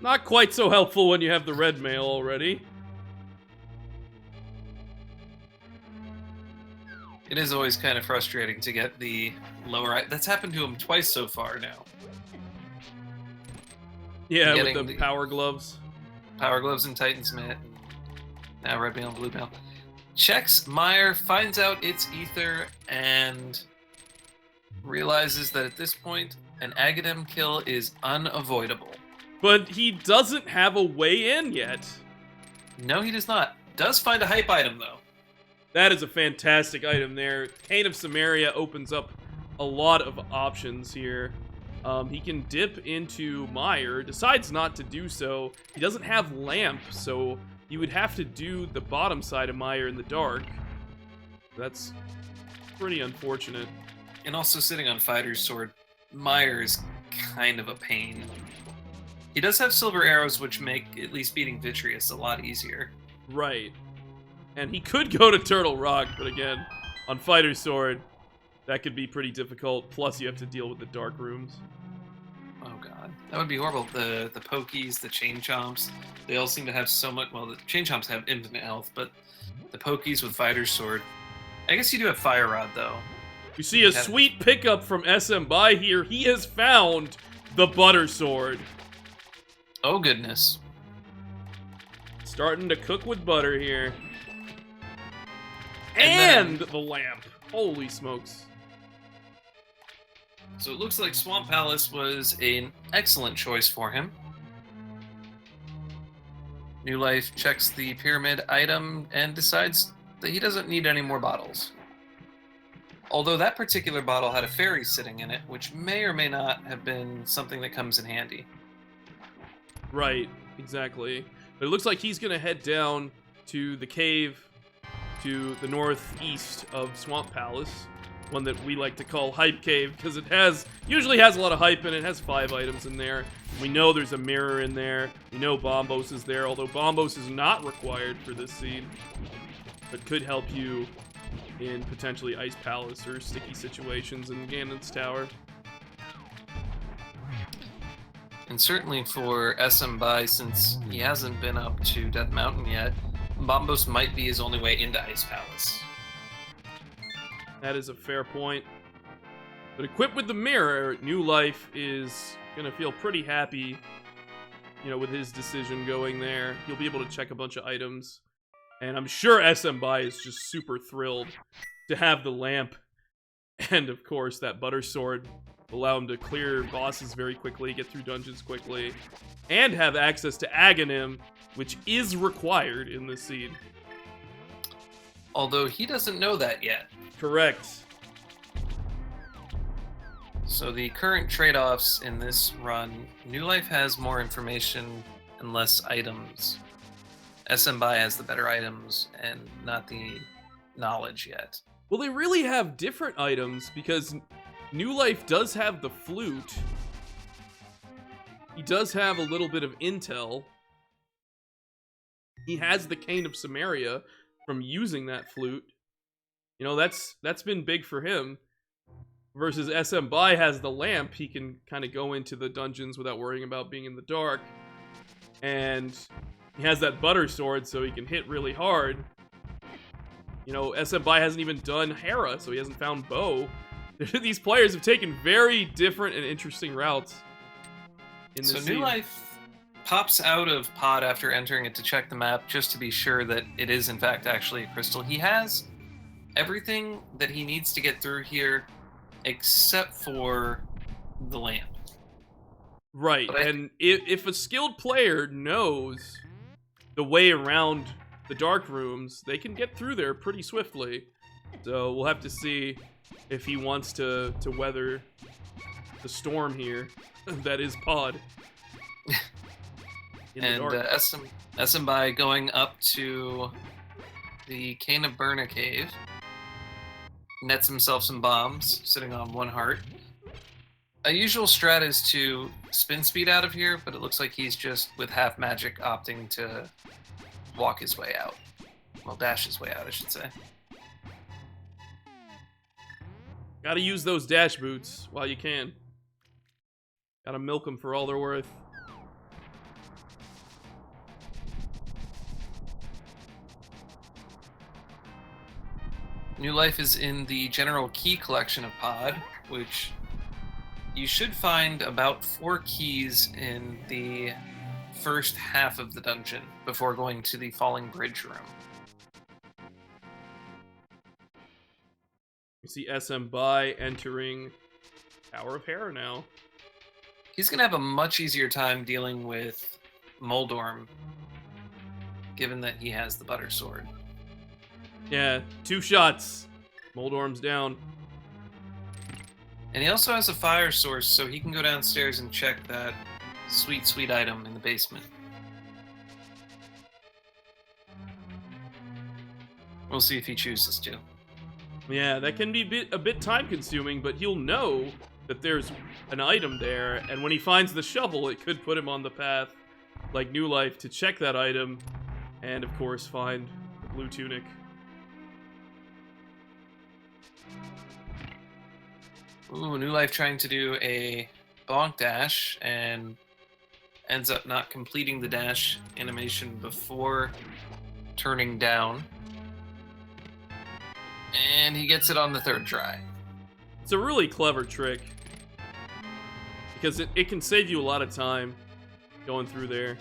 Not quite so helpful when you have the red mail already. It is always kind of frustrating to get the lower... That's happened to him twice so far now. Yeah, with the power gloves. Power gloves and Titan's Mitt. Now red mail, blue mail. Checks Mire, finds out it's Ether, and realizes that at this point, an Agahnim kill is unavoidable. But he doesn't have a way in yet. No, he does not. Does find a hype item, though. That is a fantastic item there. Cane of Samaria opens up a lot of options here. He can dip into Mire, decides not to do so. He doesn't have Lamp, so he would have to do the bottom side of Mire in the dark. That's pretty unfortunate. And also sitting on Fighter's Sword, Mire is kind of a pain. He does have silver arrows, which make at least beating Vitreous a lot easier. Right. And he could go to Turtle Rock, but again, on Fighter's Sword, that could be pretty difficult. Plus, you have to deal with the dark rooms. Oh god, that would be horrible. The Pokies, the Chain Chomps, they all seem to have so much. Well, the Chain Chomps have infinite health, but the Pokies with Fighter's Sword. I guess you do have Fire Rod, though. You see a sweet pickup from Smbai here. He has found the Butter Sword. Oh goodness. Starting to cook with butter here. And the lamp. Holy smokes. So it looks like Swamp Palace was an excellent choice for him. New Life checks the pyramid item and decides that he doesn't need any more bottles. Although that particular bottle had a fairy sitting in it, which may or may not have been something that comes in handy. Right, exactly. But it looks like he's going to head down to the cave to the northeast of Swamp Palace, one that we like to call Hype Cave because it usually has a lot of hype and it has 5 items in there. We know there's a mirror in there. We know Bombos is there, although Bombos is not required for this seed, but could help you in potentially Ice Palace or sticky situations in Ganon's tower. And certainly for Smbai, since he hasn't been up to Death Mountain yet, Bombos might be his only way into Ice Palace. That is a fair point. But equipped with the mirror, New Life is gonna feel pretty happy, you know, with his decision going there. He'll be able to check a bunch of items. And I'm sure Smbai is just super thrilled to have the lamp. And of course, that butter sword will allow him to clear bosses very quickly, get through dungeons quickly, and have access to Agahnim, which is required in this seed. Although he doesn't know that yet. Correct. So the current trade-offs in this run, New Life has more information and less items. Smbai has the better items and not the knowledge yet. Well, they really have different items because New Life does have the flute. He does have a little bit of intel. He has the Cane of Samaria from using that flute. You know, that's been big for him. Versus Smbai has the lamp. He can kind of go into the dungeons without worrying about being in the dark. And he has that butter sword, so he can hit really hard. You know, Smbai hasn't even done Hera, so he hasn't found Bo. These players have taken very different and interesting routes in this So scene. New Life pops out of Pod after entering it to check the map, just to be sure that it is in fact actually a crystal. He has everything that he needs to get through here, except for the lamp. Right, and if a skilled player knows the way around the dark rooms, they can get through there pretty swiftly. So we'll have to see if he wants to weather the storm here. That is Pod. And Smbai going up to the Cane of Burna cave, nets himself some bombs, sitting on 1 heart. A usual strat is to spin speed out of here, but it looks like he's just, with half magic, opting to walk his way out. Well, dash his way out, I should say. Gotta use those dash boots while you can. Gotta milk them for all they're worth. New Life is in the general key collection of Pod, which you should find about 4 keys in the first half of the dungeon before going to the Falling Bridge room. You see Smbai entering Tower of Hera now. He's going to have a much easier time dealing with Moldorm, given that he has the Butter Sword. Yeah, 2 shots. Moldorm's down. And he also has a fire source, so he can go downstairs and check that sweet, sweet item in the basement. We'll see if he chooses to. Yeah, that can be a bit time-consuming, but he'll know that there's an item there, and when he finds the shovel, it could put him on the path, like New Life, to check that item, and of course find the blue tunic. Ooh, New Life trying to do a bonk dash and ends up not completing the dash animation before turning down. And he gets it on the 3rd try. It's a really clever trick, because it can save you a lot of time going through there.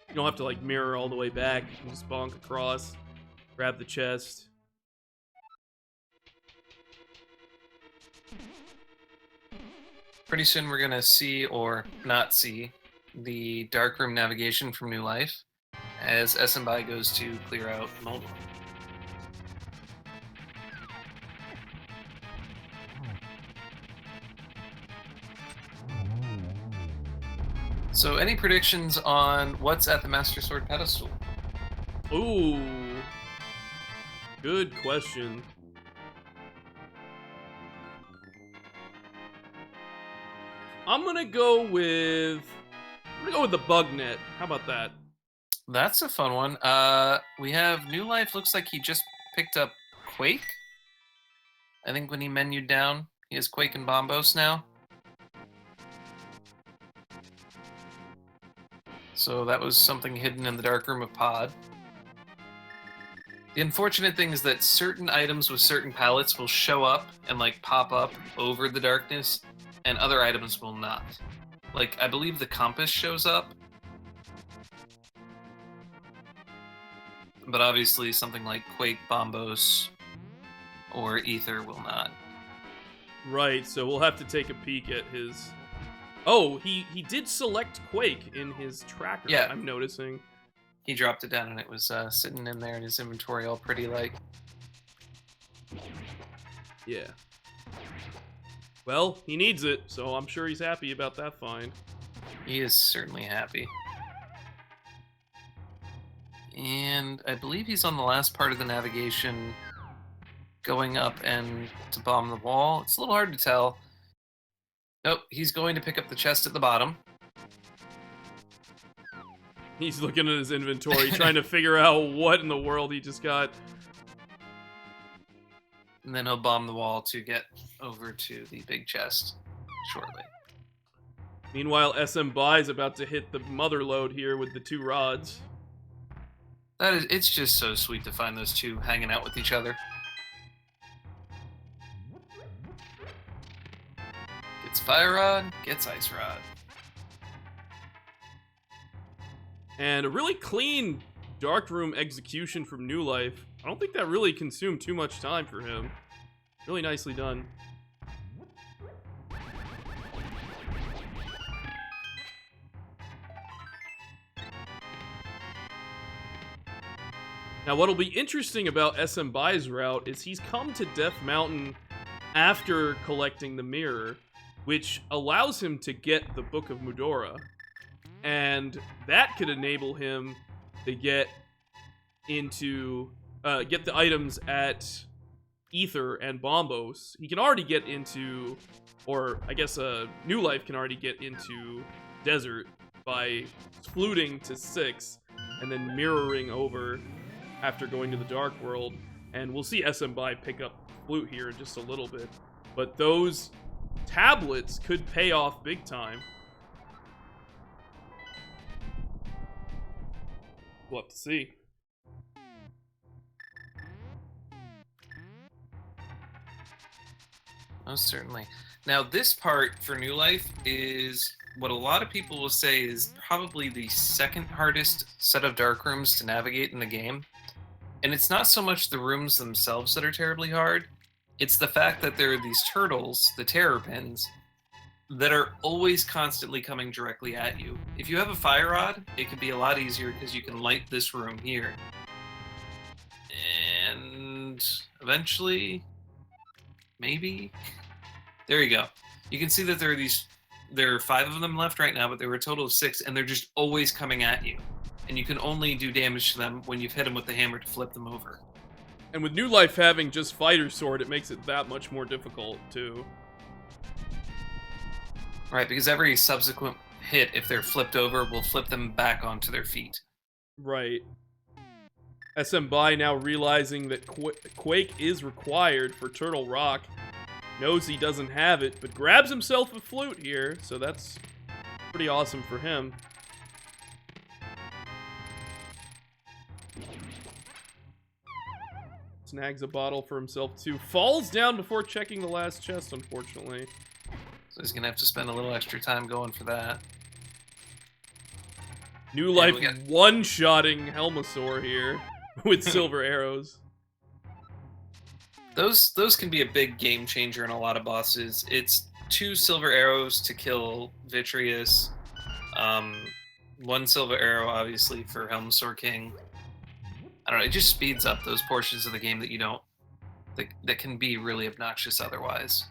You don't have to like mirror all the way back. You can just bonk across, grab the chest. Pretty soon we're going to see, or not see, the Darkroom navigation from New Life as Smbai goes to clear out Moldorm. So any predictions on what's at the Master Sword pedestal? Ooh. Good question. I'm gonna go with the bug net. How about that? That's a fun one. We have New Life, looks like he just picked up Quake. I think when he menued down, he has Quake and Bombos now. So that was something hidden in the dark room of Pod. The unfortunate thing is that certain items with certain palettes will show up and like pop up over the darkness, and other items will not. Like, I believe the compass shows up, but obviously something like Quake, Bombos, or Ether will not. Right, so we'll have to take a peek at his... Oh, he did select Quake in his tracker, Yeah. I'm noticing. He dropped it down and it was sitting in there in his inventory all pretty like. Yeah. Well, he needs it, so I'm sure he's happy about that find. He is certainly happy. And I believe he's on the last part of the navigation going up and to bomb the wall. It's a little hard to tell. Nope, he's going to pick up the chest at the bottom. He's looking at his inventory, trying to figure out what in the world he just got. And then he'll bomb the wall to get over to the big chest shortly. Meanwhile, Smbai is about to hit the mother load here with the 2 rods. It's just so sweet to find those two hanging out with each other. Gets fire rod, gets ice rod. And a really clean darkroom execution from New Life. I don't think that really consumed too much time for him. Really nicely done. Now, what'll be interesting about Smbai's route is he's come to Death Mountain after collecting the mirror, which allows him to get the Book of Mudora. And that could enable him to get into, get the items at Ether and Bombos. He can already get into, or I guess New Life can already get into Desert by fluting to 6 and then mirroring over after going to the Dark World. And we'll see Smbai pick up Flute here in just a little bit. But those tablets could pay off big time. We'll have to see. Most certainly. Now, this part for New Life is what a lot of people will say is probably the second hardest set of dark rooms to navigate in the game. And it's not so much the rooms themselves that are terribly hard. It's the fact that there are these turtles, the terror pins, that are always constantly coming directly at you. If you have a fire rod, it could be a lot easier because you can light this room here. And eventually, maybe, there you go. You can see that there are 5 of them left right now, but there were a total of 6, and they're just always coming at you. And you can only do damage to them when you've hit them with the hammer to flip them over. And with New Life having just Fighter Sword, it makes it that much more difficult, too. Right, because every subsequent hit, if they're flipped over, will flip them back onto their feet. Right. Smbai now realizing that Quake is required for Turtle Rock. Knows he doesn't have it, but grabs himself a flute here, so that's pretty awesome for him. Snags a bottle for himself, too. Falls down before checking the last chest, unfortunately. So he's going to have to spend a little extra time going for that. New Life one-shotting Helmasaur here with silver arrows. Those can be a big game changer in a lot of bosses. It's 2 silver arrows to kill Vitreous. 1 silver arrow, obviously, for Helmasaur King. I don't know, it just speeds up those portions of the game that you don't... that can be really obnoxious otherwise.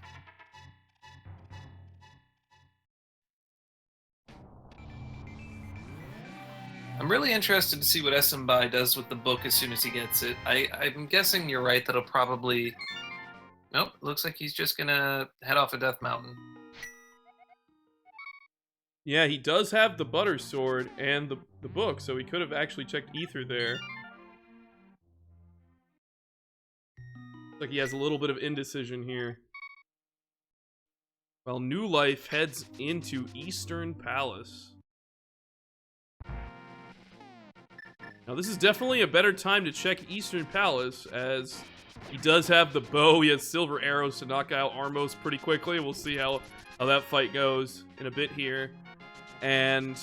I'm really interested to see what Smbai does with the book as soon as he gets it. I'm guessing you're right, that'll probably... Nope, looks like he's just gonna head off of Death Mountain. Yeah, he does have the Butter Sword and the book, so he could have actually checked Ether there. Like he has a little bit of indecision here. While New Life heads into Eastern Palace. Now this is definitely a better time to check Eastern Palace, as he does have the bow. He has silver arrows to knock out Armos pretty quickly. We'll see how that fight goes in a bit here. And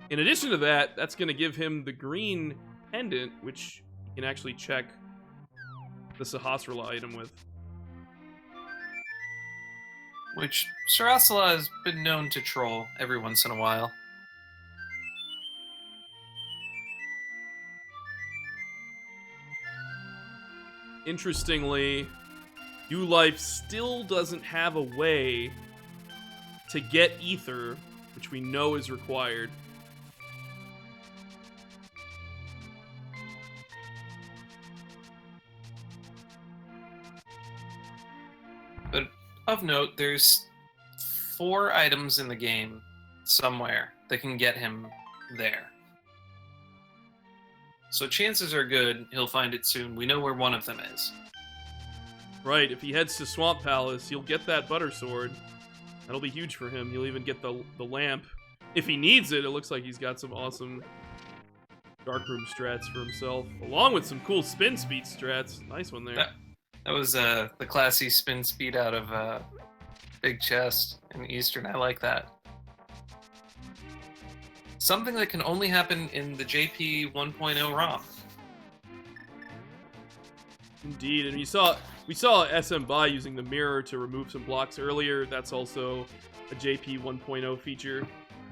in addition to that, that's going to give him the green pendant, which you can actually check the Sahasrara item with. Which Sahasrara has been known to troll every once in a while. Interestingly, New Life still doesn't have a way to get ether, which we know is required. But of note, there's 4 items in the game somewhere that can get him there. So chances are good he'll find it soon. We know where one of them is. Right, if he heads to Swamp Palace, he'll get that butter sword. That'll be huge for him. He'll even get the lamp. If he needs it, it looks like he's got some awesome darkroom strats for himself, along with some cool spin speed strats. Nice one there. That was the classy spin speed out of Big Chest in Eastern. I like that. Something that can only happen in the JP 1.0 ROM. Indeed, and we saw Smbai using the mirror to remove some blocks earlier. That's also a JP 1.0 feature,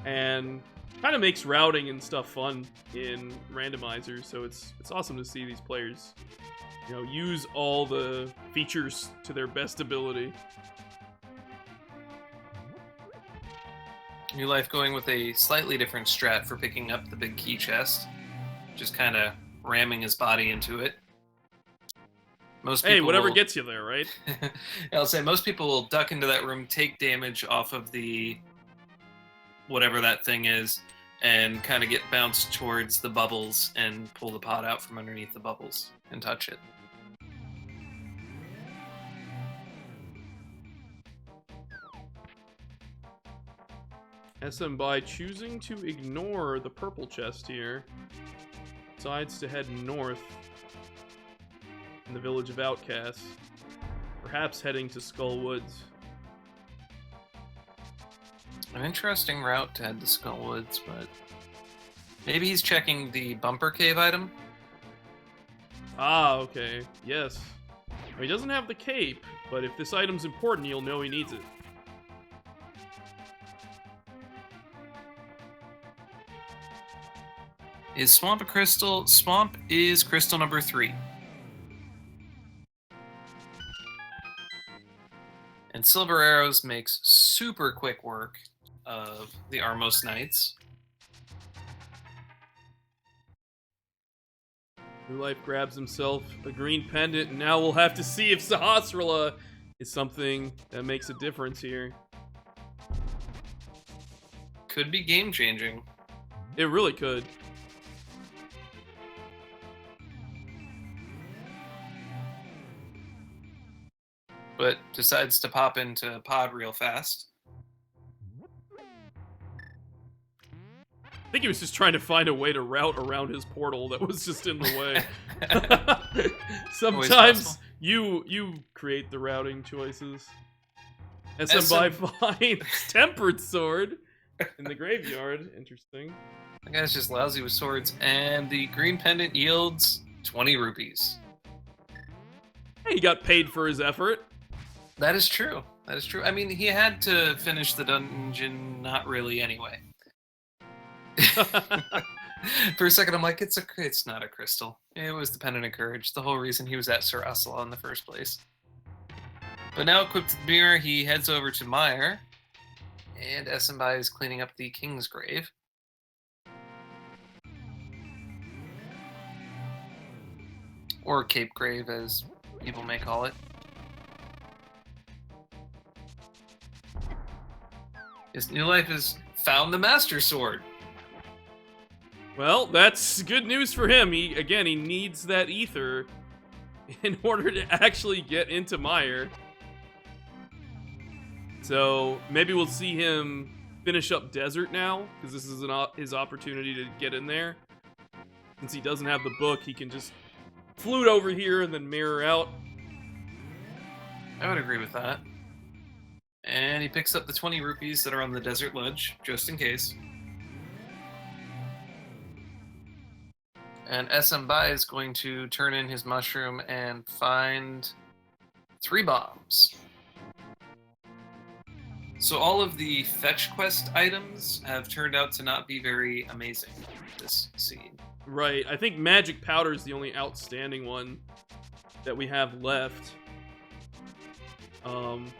and kind of makes routing and stuff fun in Randomizer. So it's awesome to see these players, you know, use all the features to their best ability. New Life going with a slightly different strat for picking up the big key chest, just kind of ramming his body into it. Most people whatever will... gets you there, right? I'll say most people will duck into that room, take damage off of the whatever that thing is, and kind of get bounced towards the bubbles and pull the pot out from underneath the bubbles and touch it. Smbai choosing to ignore the purple chest here. Decides to head north in the village of Outcasts. Perhaps heading to Skullwoods. An interesting route to head to Skullwoods, but maybe he's checking the bumper cave item? Ah, okay. Yes. He doesn't have the cape, but if this item's important, you'll know he needs it. Is Swamp a crystal? Swamp is crystal number 3. And Silver Arrows makes super quick work of the Armos Knights. New Life grabs himself a green pendant, and now we'll have to see if Sahasrara is something that makes a difference here. Could be game-changing. It really could. But decides to pop into pod real fast. I think he was just trying to find a way to route around his portal that was just in the way. Sometimes you create the routing choices. Smbai finds Tempered Sword in the graveyard. Interesting. The guy's just lousy with swords, and the green pendant yields 20 rupees. Hey, he got paid for his effort. That is true. That is true. I mean, he had to finish the dungeon, not really anyway. For a second, I'm like, it's not a crystal. It was the pendant of courage. The whole reason he was at Sahasrara in the first place. But now equipped with the mirror, he heads over to Meyer, and Smbai is cleaning up the King's Grave. Or Cape Grave, as people may call it. His New Life has found the Master Sword. Well, that's good news for him. He needs that ether. in order to actually get into Mire. So maybe we'll see him finish up Desert now, because this is his opportunity to get in there. Since he doesn't have the book, he can just flute over here and then mirror out. I would agree with that. And he picks up the 20 rupees that are on the Desert Ledge, just in case. And Smbai is going to turn in his mushroom and find 3 bombs. So all of the fetch quest items have turned out to not be very amazing this scene. Right, I think Magic Powder is the only outstanding one that we have left.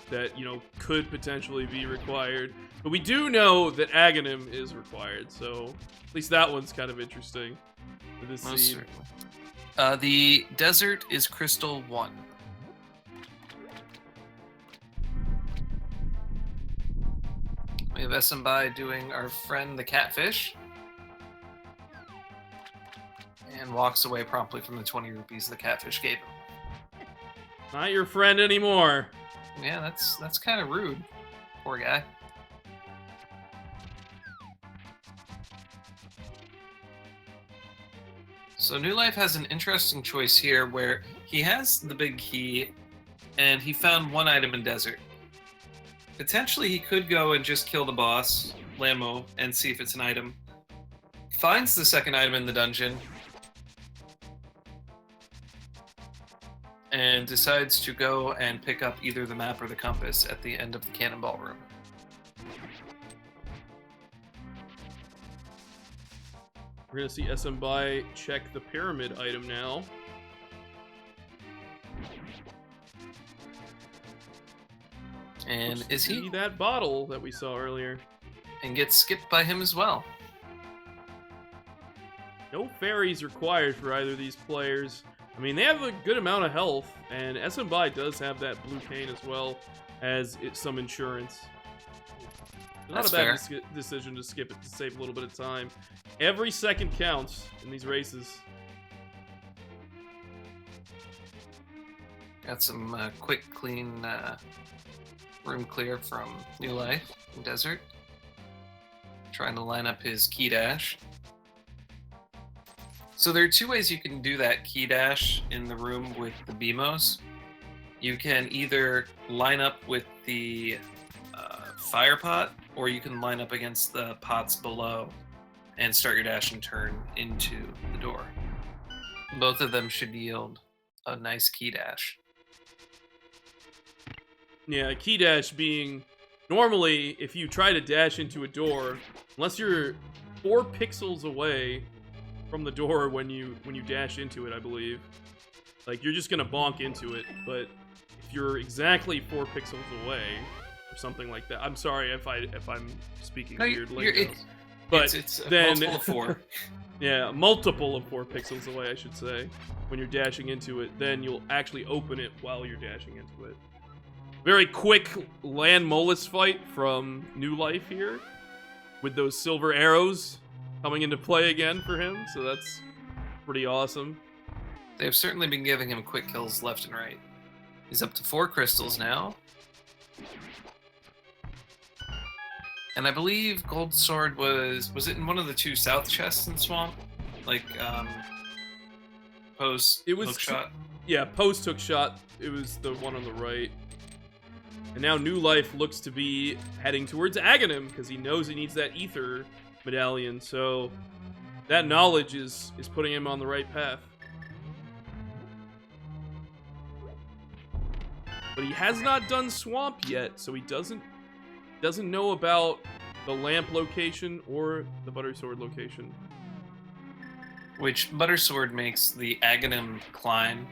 That, you know, could potentially be required. But we do know that Agahnim is required, so at least that one's kind of interesting for this Most scene. certainly. The desert is Crystal 1. We have Smbai doing our friend the catfish. And walks away promptly from the 20 rupees the catfish gave him. Not your friend anymore. Yeah, that's kind of rude. Poor guy. So New Life has an interesting choice here where he has the big key and he found one item in Desert. Potentially he could go and just kill the boss, Lamo, and see if it's an item. Finds the second item in the dungeon and decides to go and pick up either the map or the compass at the end of the cannonball room. We're gonna see Smbai check the pyramid item now. And Looks is to he? be that bottle that we saw earlier? And gets skipped by him as well. No fairies required for either of these players. I mean, they have a good amount of health, and Smbai does have that blue cane as well as some insurance. Not That's a bad fair. decision to skip it to save a little bit of time. Every second counts in these races. Got some quick, clean room clear from New Life in Desert. Trying to line up his key dash. So there are 2 ways you can do that key dash in the room with the BMOs. You can either line up with the fire pot, or you can line up against the pots below and start your dash and turn into the door. Both of them should yield a nice key dash. Yeah, key dash being normally if you try to dash into a door, unless you're 4 pixels away from the door when you dash into it, I believe, like you're just gonna bonk into it. But if you're exactly 4 pixels away or something like that, I'm sorry if I'm speaking weird lingo, but it's a then multiple of 4. yeah, multiple of 4 pixels away, I should say. When you're dashing into it, then you'll actually open it while you're dashing into it. Very quick land molus fight from New Life here, with those silver arrows coming into play again for him, so that's pretty awesome. They've certainly been giving him quick kills left and right. He's up to 4 crystals now. And I believe Gold Sword was it in one of the 2 south chests in Swamp? Like, post It was hook shot? Yeah, post hook shot. It was the one on the right. And now New Life looks to be heading towards Agahnim because he knows he needs that ether medallion. So that knowledge is putting him on the right path. But he has not done Swamp yet, so he doesn't know about the lamp location or the butter sword location. Which Butter Sword makes the Agahnim climb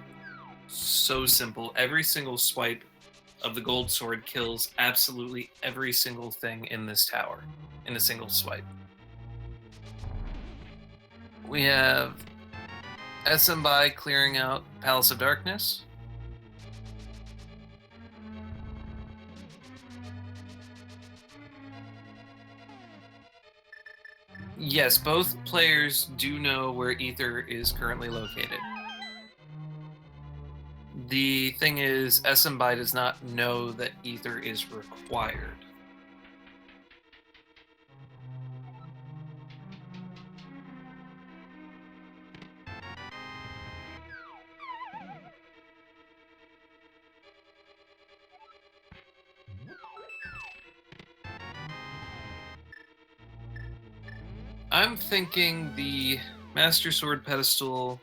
so simple. Every single swipe of the Gold Sword kills absolutely every single thing in this tower in a single swipe. We have Smbai clearing out Palace of Darkness. Yes, both players do know where Ether is currently located. The thing is, Smbai does not know that ether is required. I'm thinking the Master Sword pedestal,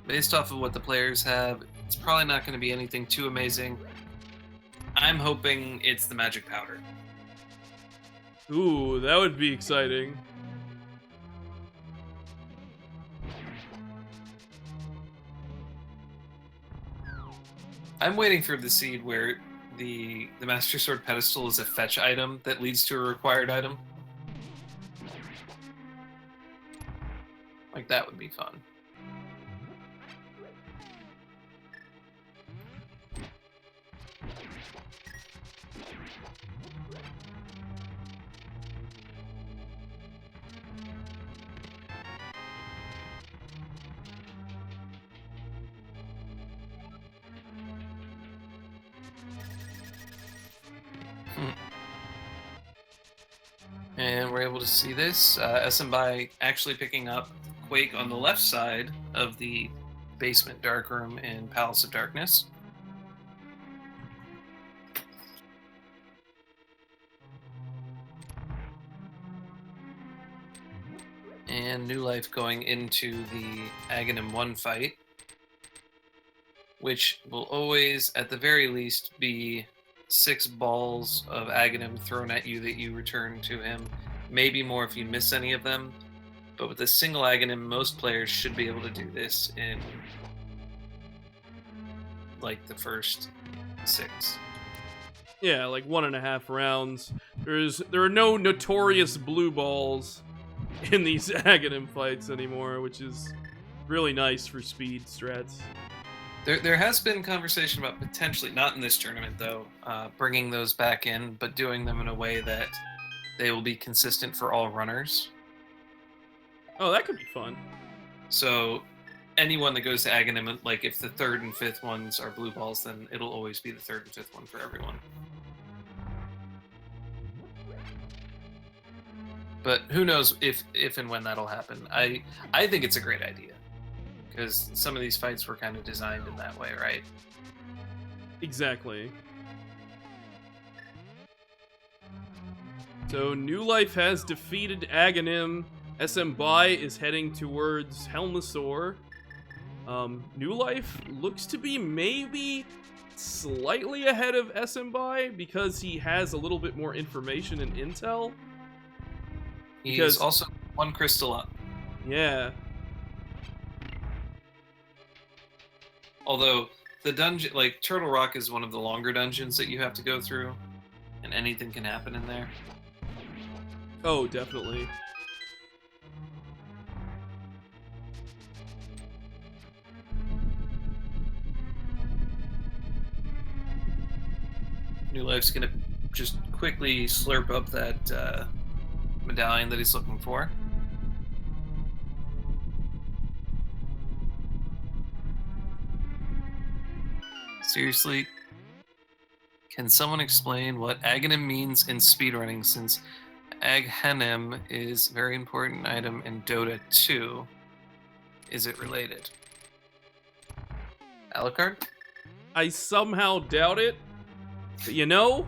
based off of what the players have, it's probably not going to be anything too amazing. I'm hoping it's the magic powder. Ooh, that would be exciting. I'm waiting for the seed where the Master Sword pedestal is a fetch item that leads to a required item. Like, that would be fun. And we're able to see this. Smbai actually picking up Quake on the left side of the basement dark room in Palace of Darkness. And New Life going into the Agahnim 1 fight, which will always, at the very least, be 6 balls of Agahnim thrown at you that you return to him. Maybe more if you miss any of them. But with a single Agahnim, most players should be able to do this in like the first 6. Yeah, like 1.5 rounds. There are no notorious blue balls in these Agahnim fights anymore, which is really nice for speed strats. There has been conversation about potentially, not in this tournament though, bringing those back in, but doing them in a way that they will be consistent for all runners. Oh, that could be fun. So anyone that goes to Agahnim, like if the 3rd and 5th ones are blue balls, then it'll always be the 3rd and 5th one for everyone. But who knows if and when that'll happen. I think it's a great idea, because some of these fights were kind of designed in that way, right? Exactly. So New Life has defeated Agahnim. Smbai is heading towards Helmasaur. New Life looks to be maybe slightly ahead of Smbai because he has a little bit more information and intel. He's also 1 crystal up. Yeah. Although the dungeon, like Turtle Rock, is one of the longer dungeons that you have to go through, and anything can happen in there. Oh, definitely. New Life's gonna just quickly slurp up that medallion that he's looking for. Seriously, can someone explain what Agahnim means in speedrunning, since Agahnim is a very important item in Dota 2? Is it related? Alucard? I somehow doubt it. But you know,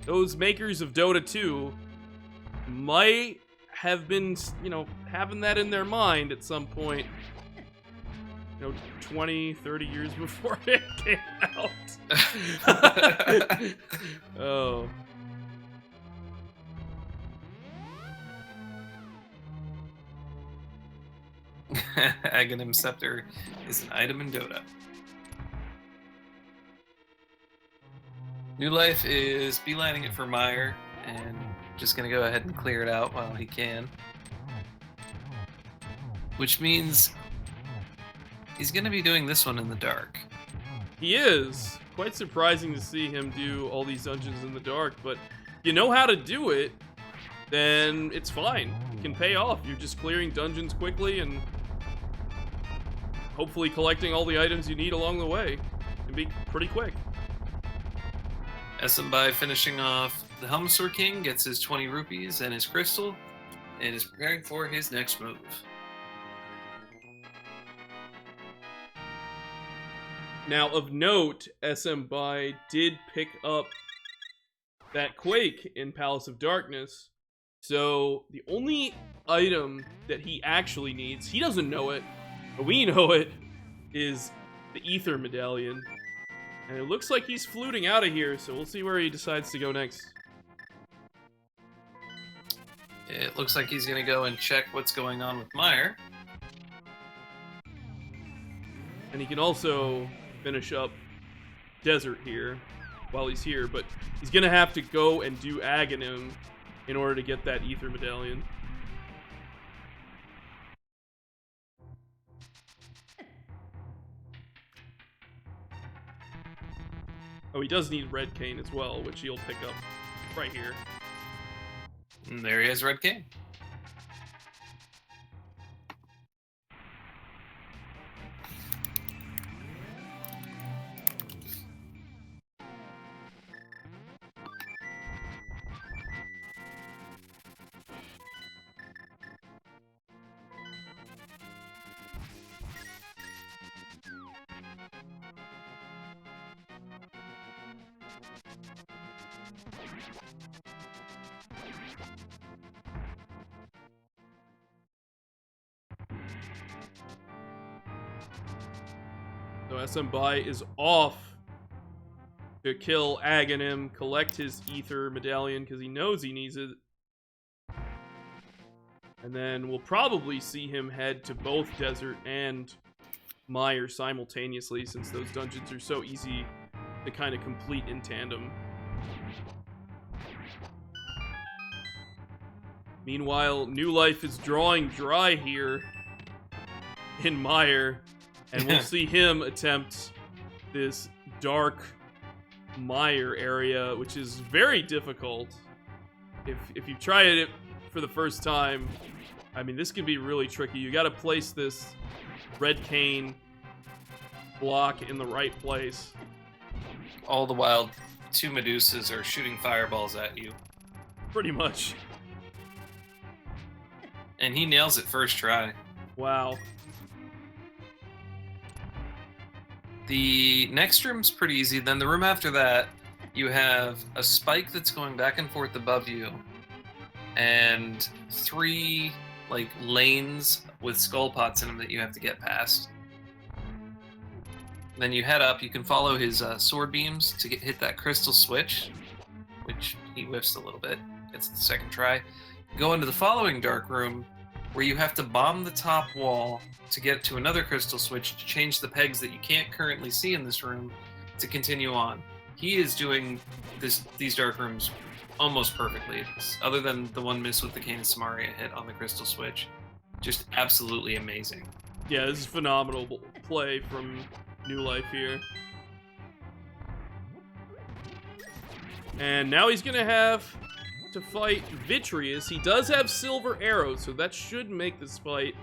those makers of Dota 2 might have been, having that in their mind at some point. 20, 30 years before it came out. Oh. Agahnim Scepter is an item in Dota. New Life is beelining it for Meyer, and just gonna go ahead and clear it out while he can. Which means he's gonna be doing this one in the dark. He is. Quite surprising to see him do all these dungeons in the dark, but you know how to do it, then it's fine. It can pay off. You're just clearing dungeons quickly and hopefully collecting all the items you need along the way. And be pretty quick. Smbai finishing off the Helmsword King, gets his 20 rupees and his crystal, and is preparing for his next move. Now, of note, Smbai did pick up that Quake in Palace of Darkness. So, the only item that he actually needs, he doesn't know it, but we know it, is the Ether Medallion. And it looks like he's fluting out of here, so we'll see where he decides to go next. It looks like he's going to go and check what's going on with Meyer. And he can also finish up Desert here while he's here, but he's going to have to go and do Agahnim in order to get that Ether Medallion. Oh, he does need Red Cane as well, which he'll pick up right here. And there he is, Red King. So Smbai is off to kill Agahnim, collect his Ether Medallion because he knows he needs it. And then we'll probably see him head to both Desert and Meyer simultaneously, since those dungeons are so easy to kind of complete in tandem. Meanwhile, New Life is drawing dry here in Meyer, and we'll see him attempt this dark Meyer area, which is very difficult. If you try it for the first time, I mean, this can be really tricky. You got to place this Red Cane block in the right place. All the while, two Medusas are shooting fireballs at you. Pretty much. And he nails it first try. Wow. The next room's pretty easy. Then the room after that, you have a spike that's going back and forth above you, and 3 like lanes with skull pots in them that you have to get past. Then you head up. You can follow his sword beams to hit that crystal switch, which he whiffs a little bit. Gets the second try. Go into the following dark room, where you have to bomb the top wall to get to another crystal switch to change the pegs that you can't currently see in this room to continue on. He is doing these dark rooms almost perfectly, other than the one miss with the Cane of Samaria hit on the crystal switch. Just absolutely amazing. Yeah, this is phenomenal play from New Life here. And now he's gonna have to fight Vitreous. He does have silver arrows, so that should make this fight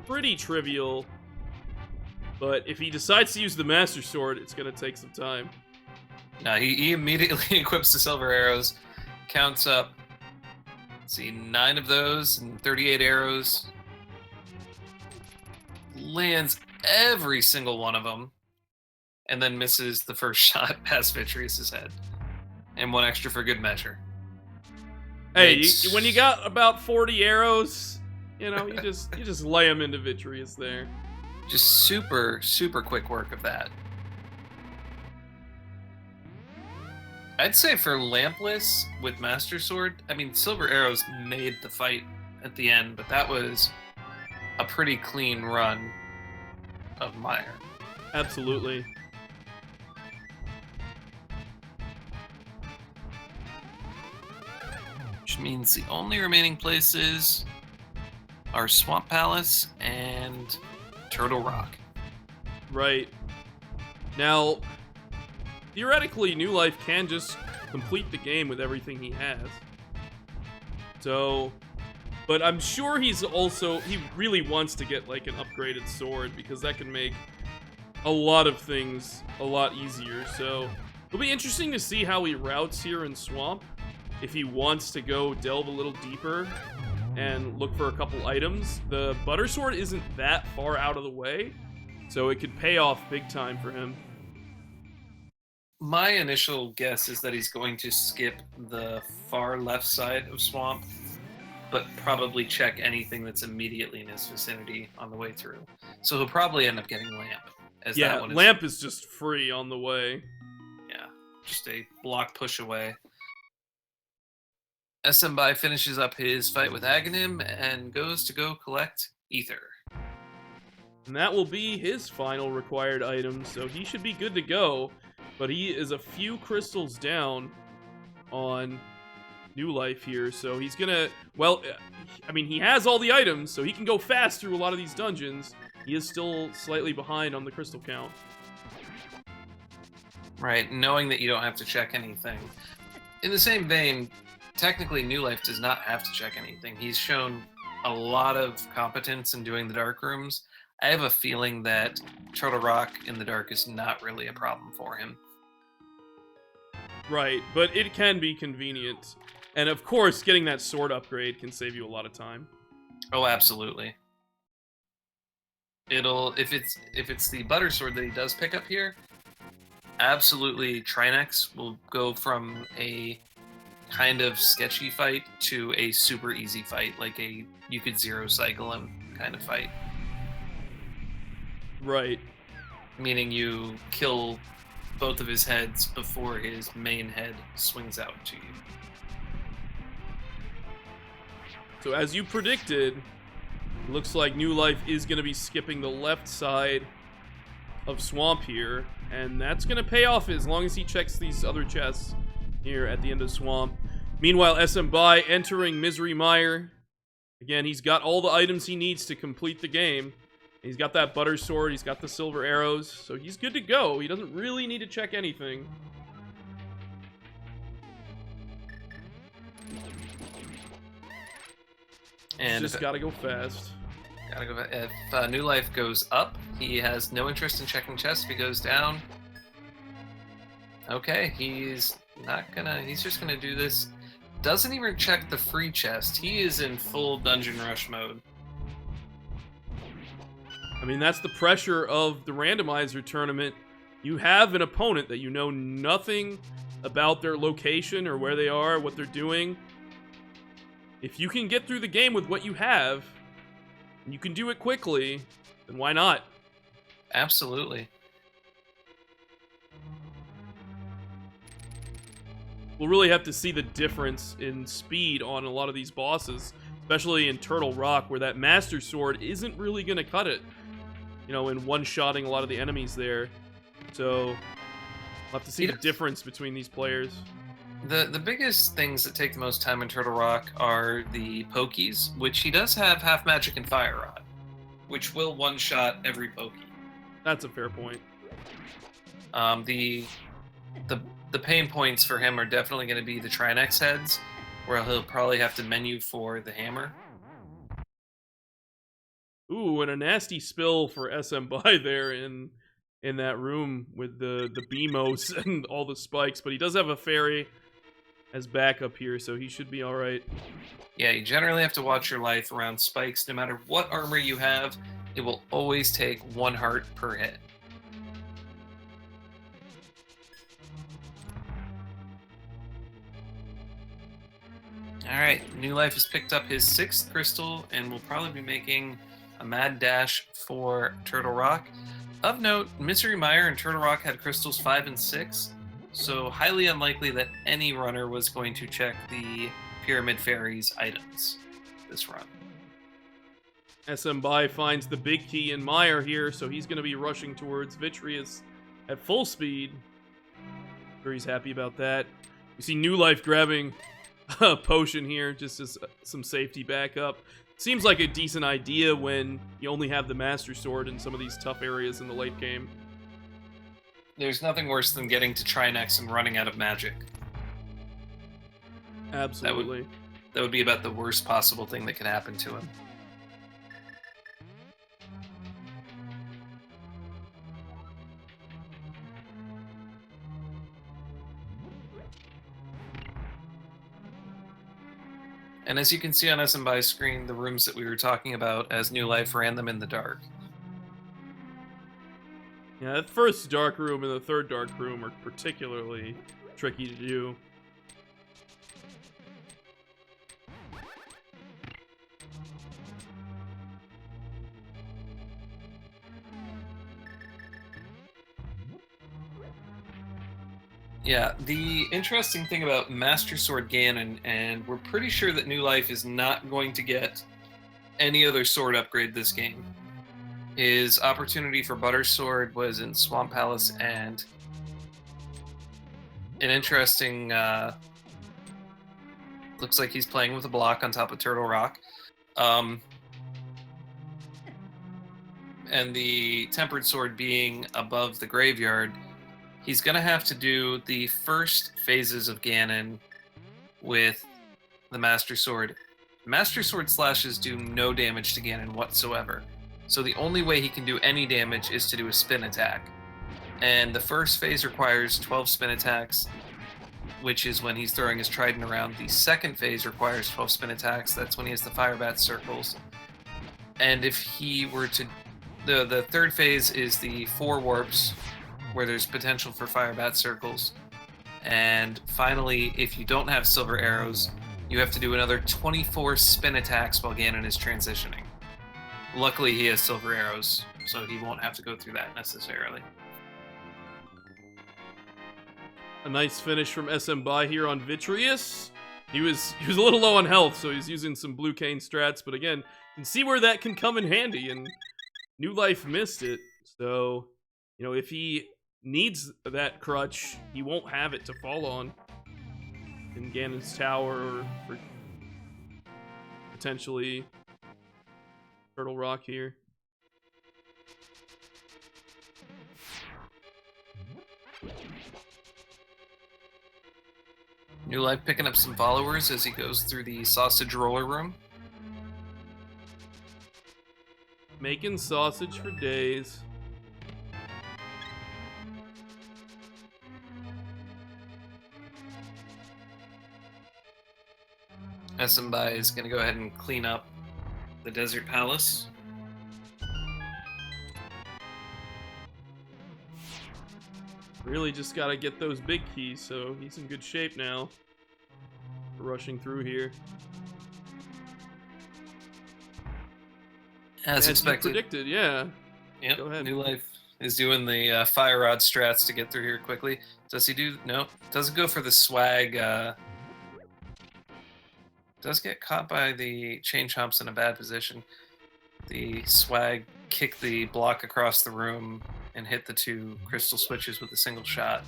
pretty trivial. But if he decides to use the Master Sword, it's gonna take some time. Now he immediately equips the silver arrows, counts up, let's see, 9 of those and 38 arrows. Lands every single one of them, and then misses the first shot past Vitreous's head. And 1 extra for good measure. Hey, when you got about 40 arrows, you know, you just lay them into Vitreous there. Just super, super quick work of that. I'd say for Lampless with Master Sword, I mean, Silver Arrows made the fight at the end, but that was a pretty clean run of Meyer. Absolutely. Which means the only remaining places are Swamp Palace and Turtle Rock. Right. Now, theoretically, New Life can just complete the game with everything he has. So, But I'm sure he really wants to get like an upgraded sword, because that can make a lot of things a lot easier. So it'll be interesting to see how he routes here in Swamp. If he wants to go delve a little deeper and look for a couple items. The Butter Sword isn't that far out of the way, so it could pay off big time for him. My initial guess is that he's going to skip the far left side of Swamp, but probably check anything that's immediately in his vicinity on the way through. So he'll probably end up getting Lamp. As Yeah, that one Lamp is just free on the way. Yeah, just a block push away. Smbai finishes up his fight with Agahnim and goes to go collect Ether. And that will be his final required item, so he should be good to go. But he is a few crystals down on New Life here, so he's gonna... Well, I mean, he has all the items, so he can go fast through a lot of these dungeons. He is still slightly behind on the crystal count. Right, knowing that you don't have to check anything. In the same vein, technically New Life does not have to check anything. He's shown a lot of competence in doing the dark rooms. I have a feeling that Turtle Rock in the dark is not really a problem for him. Right, but it can be convenient. And of course, getting that sword upgrade can save you a lot of time. Oh, absolutely. If it's the Butter Sword that he does pick up here, absolutely Trinex will go from a kind of sketchy fight to a super easy fight, like you could zero cycle him kind of fight. Right. Meaning you kill both of his heads before his main head swings out to you. So as you predicted, looks like New Life is going to be skipping the left side of Swamp here, and that's going to pay off as long as he checks these other chests here at the end of Swamp. Meanwhile, Smbai entering Misery Mire. Again, he's got all the items he needs to complete the game. He's got that Butter Sword, he's got the silver arrows, so he's good to go. He doesn't really need to check anything. And just gotta go fast. Gotta go. If New Life goes up, he has no interest in checking chests. If he goes down, okay, he's not gonna. He's just gonna do this. Doesn't even check the free chest. He is in full dungeon rush mode. I mean, that's the pressure of the randomizer tournament. You have an opponent that you know nothing about their location or where they are, what they're doing. If you can get through the game with what you have, and you can do it quickly, then why not? Absolutely. We'll really have to see the difference in speed on a lot of these bosses, especially in Turtle Rock, where that Master Sword isn't really going to cut it, you know, in one-shotting a lot of the enemies there. So we'll have to see the difference between these players. The biggest things that take the most time in Turtle Rock are the pokies, which he does have half magic and fire rod, which will one-shot every pokey. That's a fair point. The pain points for him are definitely going to be the Trinex heads, where he'll probably have to menu for the hammer. Ooh, and a nasty spill for Smbai there in that room with the Beamos and all the spikes, but he does have a fairy as backup here, so he should be alright. Yeah, you generally have to watch your life around spikes. No matter what armor you have, it will always take 1 heart per hit. Alright, New Life has picked up his 6th crystal and will probably be making a mad dash for Turtle Rock. Of note, Misery Mire and Turtle Rock had crystals 5 and 6, so highly unlikely that any runner was going to check the Pyramid Fairies items this run. Smbai finds the big key in Mire here, so he's going to be rushing towards Vitreous at full speed. Sure, he's happy about that. You see New Life grabbing a potion here, just as some safety backup. Seems like a decent idea when you only have the Master Sword in some of these tough areas in the late game. There's nothing worse than getting to Trinex and running out of magic. Absolutely. That would be about the worst possible thing that could happen to him. And as you can see on Smbi's screen, the rooms that we were talking about as New Life ran them in the dark. Yeah, that first dark room and the third dark room are particularly tricky to do. Yeah, the interesting thing about Master Sword Ganon, and we're pretty sure that New Life is not going to get any other sword upgrade this game, his opportunity for Butter Sword was in Swamp Palace, and an interesting, looks like he's playing with a block on top of Turtle Rock. And the Tempered Sword being above the graveyard, he's going to have to do the first phases of Ganon with the Master Sword. Master Sword slashes do no damage to Ganon whatsoever. So the only way he can do any damage is to do a spin attack. And the first phase requires 12 spin attacks, which is when he's throwing his trident around. The second phase requires 12 spin attacks. That's when he has the fire bat circles. And if he were to... The third phase is the 4 warps, where there's potential for fire bat circles. And finally, if you don't have silver arrows, you have to do another 24 spin attacks while Ganon is transitioning. Luckily, he has silver arrows, so he won't have to go through that necessarily. A nice finish from Smbai here on Vitreous. He was a little low on health, so he's using some blue cane strats, but again, you can see where that can come in handy, and New Life missed it. So, you know, if he needs that crutch, he won't have it to fall on in Ganon's tower, or potentially Turtle Rock here. New Life picking up some followers as he goes through the sausage roller room. Making sausage for days. Smbai is going to go ahead and clean up the Desert Palace. Really just gotta get those big keys, so he's in good shape now. Rushing through here. As you expected. predicted, yeah. Yep. Go ahead. New Life is doing the fire rod strats to get through here quickly. Does he do? No. Doesn't go for the swag. Does get caught by the chain chomps in a bad position. The swag kicked the block across the room and hit the 2 crystal switches with a single shot.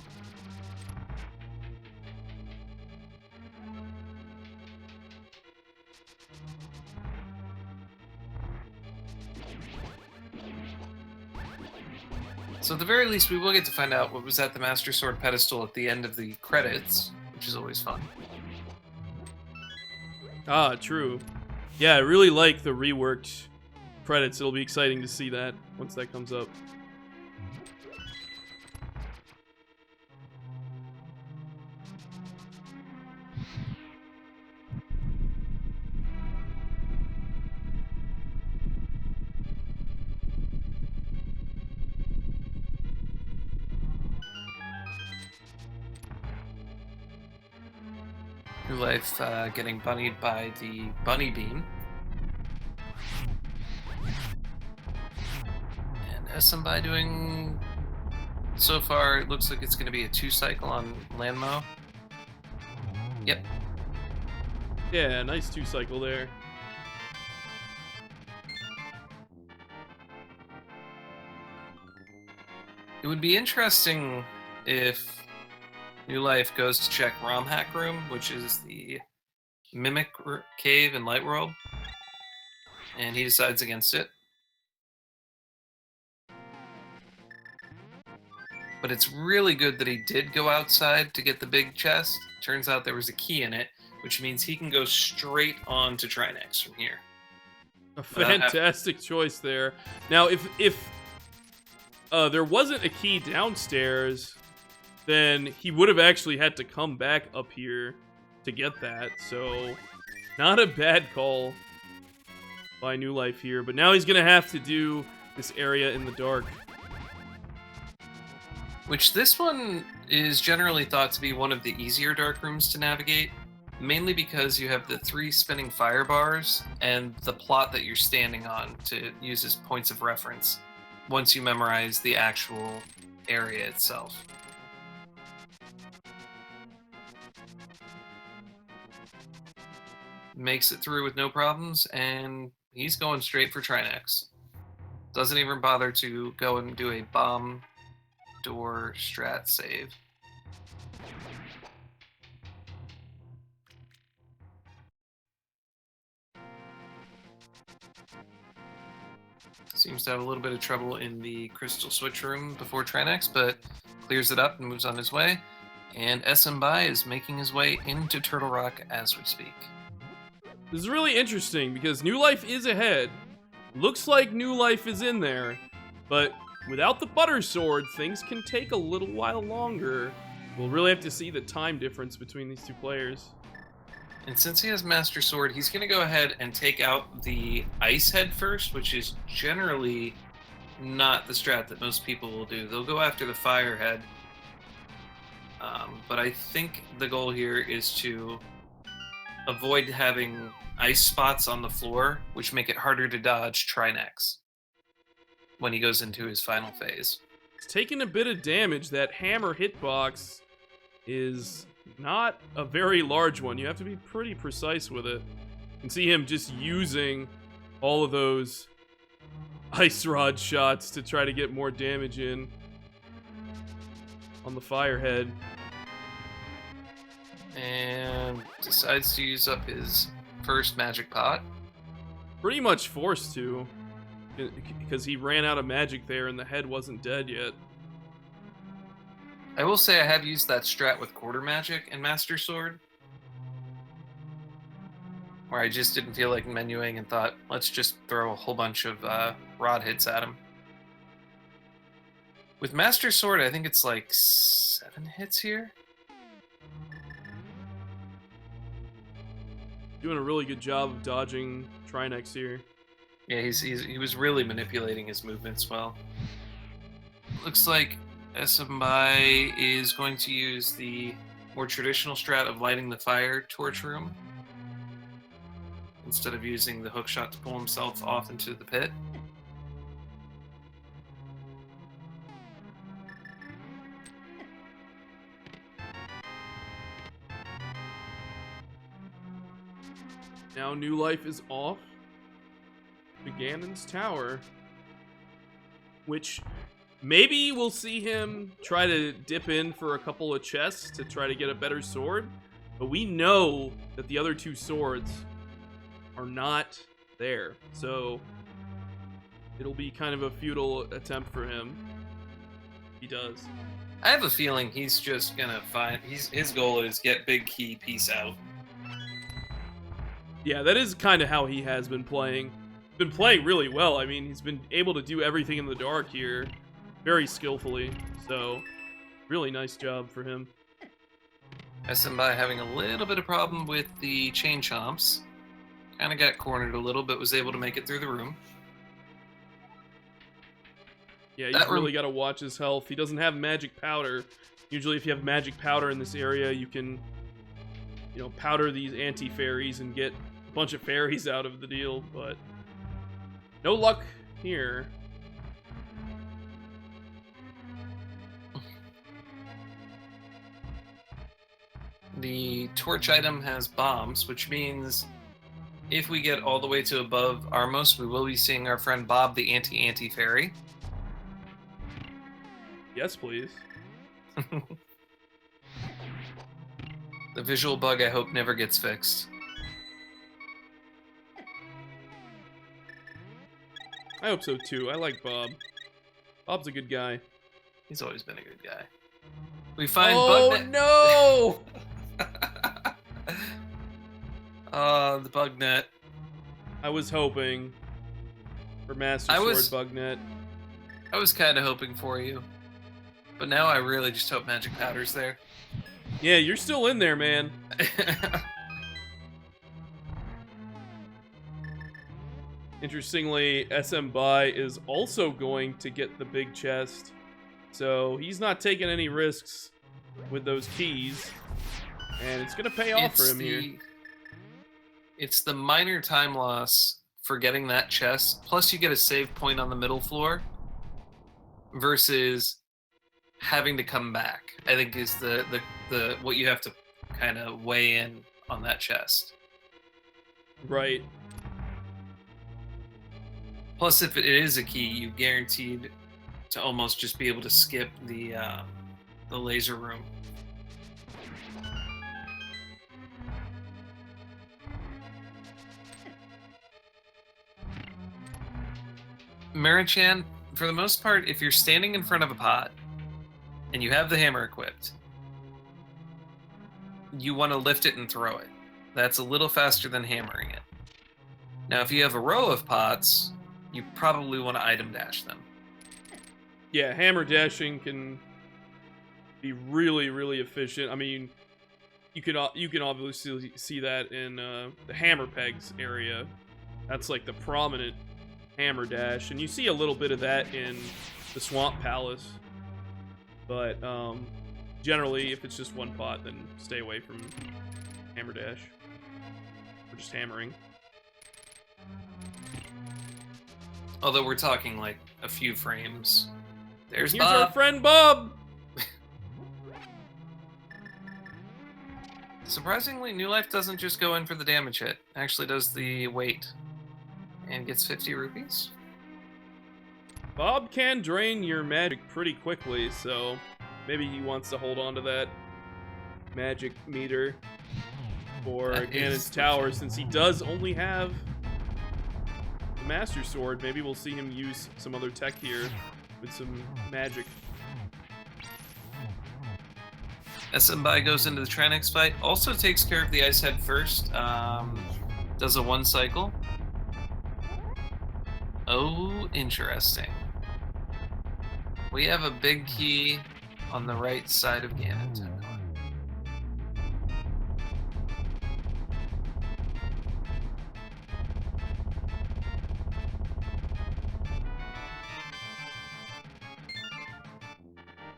So at the very least, we will get to find out what was at the Master Sword pedestal at the end of the credits, which is always fun. Ah, true. Yeah, I really like the reworked credits. It'll be exciting to see that once that comes up. New Life getting bunnied by the bunny beam. And Smbai doing... So far, it looks like it's going to be a 2 cycle on Landmo. Yep. Yeah, nice 2 cycle there. It would be interesting if New Life goes to check ROM Hack Room, which is the Mimic Cave in Light World, and he decides against it. But it's really good that he did go outside to get the big chest. Turns out there was a key in it, which means he can go straight on to Trinex from here. A fantastic choice there. Now, if there wasn't a key downstairs, then he would have actually had to come back up here to get that. So, not a bad call by New Life here. But now he's going to have to do this area in the dark. Which this one is generally thought to be one of the easier dark rooms to navigate, mainly because you have the 3 spinning fire bars and the plot that you're standing on to use as points of reference once you memorize the actual area itself. Makes it through with no problems, and he's going straight for Trinex. Doesn't even bother to go and do a bomb door strat save. Seems to have a little bit of trouble in the crystal switch room before Trinex, but clears it up and moves on his way. And Smbai is making his way into Turtle Rock as we speak. This is really interesting because New Life is ahead. Looks like New Life is in there, but without the Butter Sword, things can take a little while longer. We'll really have to see the time difference between these two players. And since he has Master Sword, he's going to go ahead and take out the Ice Head first, which is generally not the strat that most people will do. They'll go after the Fire Head. But I think the goal here is to avoid having ice spots on the floor, which make it harder to dodge Trinex when he goes into his final phase. It's taking a bit of damage. That hammer hitbox is not a very large one. You have to be pretty precise with it. You can see him just using all of those ice rod shots to try to get more damage in on the Firehead. And decides to use up his first magic pot. Pretty much forced to, because he ran out of magic there and the head wasn't dead yet. I will say I have used that strat with quarter magic and Master Sword, where I just didn't feel like menuing and thought, let's just throw a whole bunch of rod hits at him. With Master Sword, I think it's like 7 hits here. Doing a really good job of dodging Trinex here. Yeah, he was really manipulating his movements well. Looks like Smbai is going to use the more traditional strat of lighting the fire torch room instead of using the hookshot to pull himself off into the pit. Now New Life is off to Ganon's tower, which maybe we'll see him try to dip in for a couple of chests to try to get a better sword, but we know that the other 2 swords are not there, so it'll be kind of a futile attempt for him. He does. I have a feeling he's just gonna find his goal is get big key, peace out. Yeah, that is kind of how he has been playing. Been playing really well. I mean, he's been able to do everything in the dark here very skillfully. So, really nice job for him. Smbai having a little bit of problem with the chain chomps. Kind of got cornered a little, but was able to make it through the room. Yeah, you've really got to watch his health. He doesn't have magic powder. Usually if you have magic powder in this area, you can, powder these anti-fairies and get a bunch of fairies out of the deal, but no luck here. The torch item has bombs, which means if we get all the way to above Armos, we will be seeing our friend Bob the anti-fairy. Yes, please. The visual bug, I hope, never gets fixed. I hope so, too. I like Bob. Bob's a good guy. He's always been a good guy. We find Oh, Bug no! The bug net. I was hoping for Master Sword bug net. I was kind of hoping for you. But now I really just hope Magic Powder's there. Yeah, you're still in there, man. Interestingly, Smbai is also going to get the big chest. So he's not taking any risks with those keys. And it's going to pay off for him here. It's the minor time loss for getting that chest. Plus you get a save point on the middle floor. Versus having to come back, I think, is the what you have to kind of weigh in on that chest. Right. Plus, if it is a key, you guaranteed to almost just be able to skip the laser room. Marichan, for the most part, if you're standing in front of a pot and you have the hammer equipped, you want to lift it and throw it. That's a little faster than hammering it. Now, if you have a row of pots, you probably want to item dash them. Yeah, hammer dashing can be really, really efficient. I mean, you can obviously see that in the hammer pegs area. That's like the prominent hammer dash, and you see a little bit of that in the Swamp Palace. But generally, if it's just one pot, then stay away from hammer dash. Or just hammering. Although we're talking like a few frames. Here's Bob. our friend Bob! Surprisingly, New Life doesn't just go in for the damage hit. Actually does the weight. And gets 50 rupees. Bob can drain your magic pretty quickly, so maybe he wants to hold on to that magic meter for Ganon's Tower, since he does only have the Master Sword. Maybe we'll see him use some other tech here with some magic. Smbai goes into the Trinex fight. Also takes care of the Ice Head first. Does a 1 cycle. Oh, interesting. We have a big key on the right side of Ganon.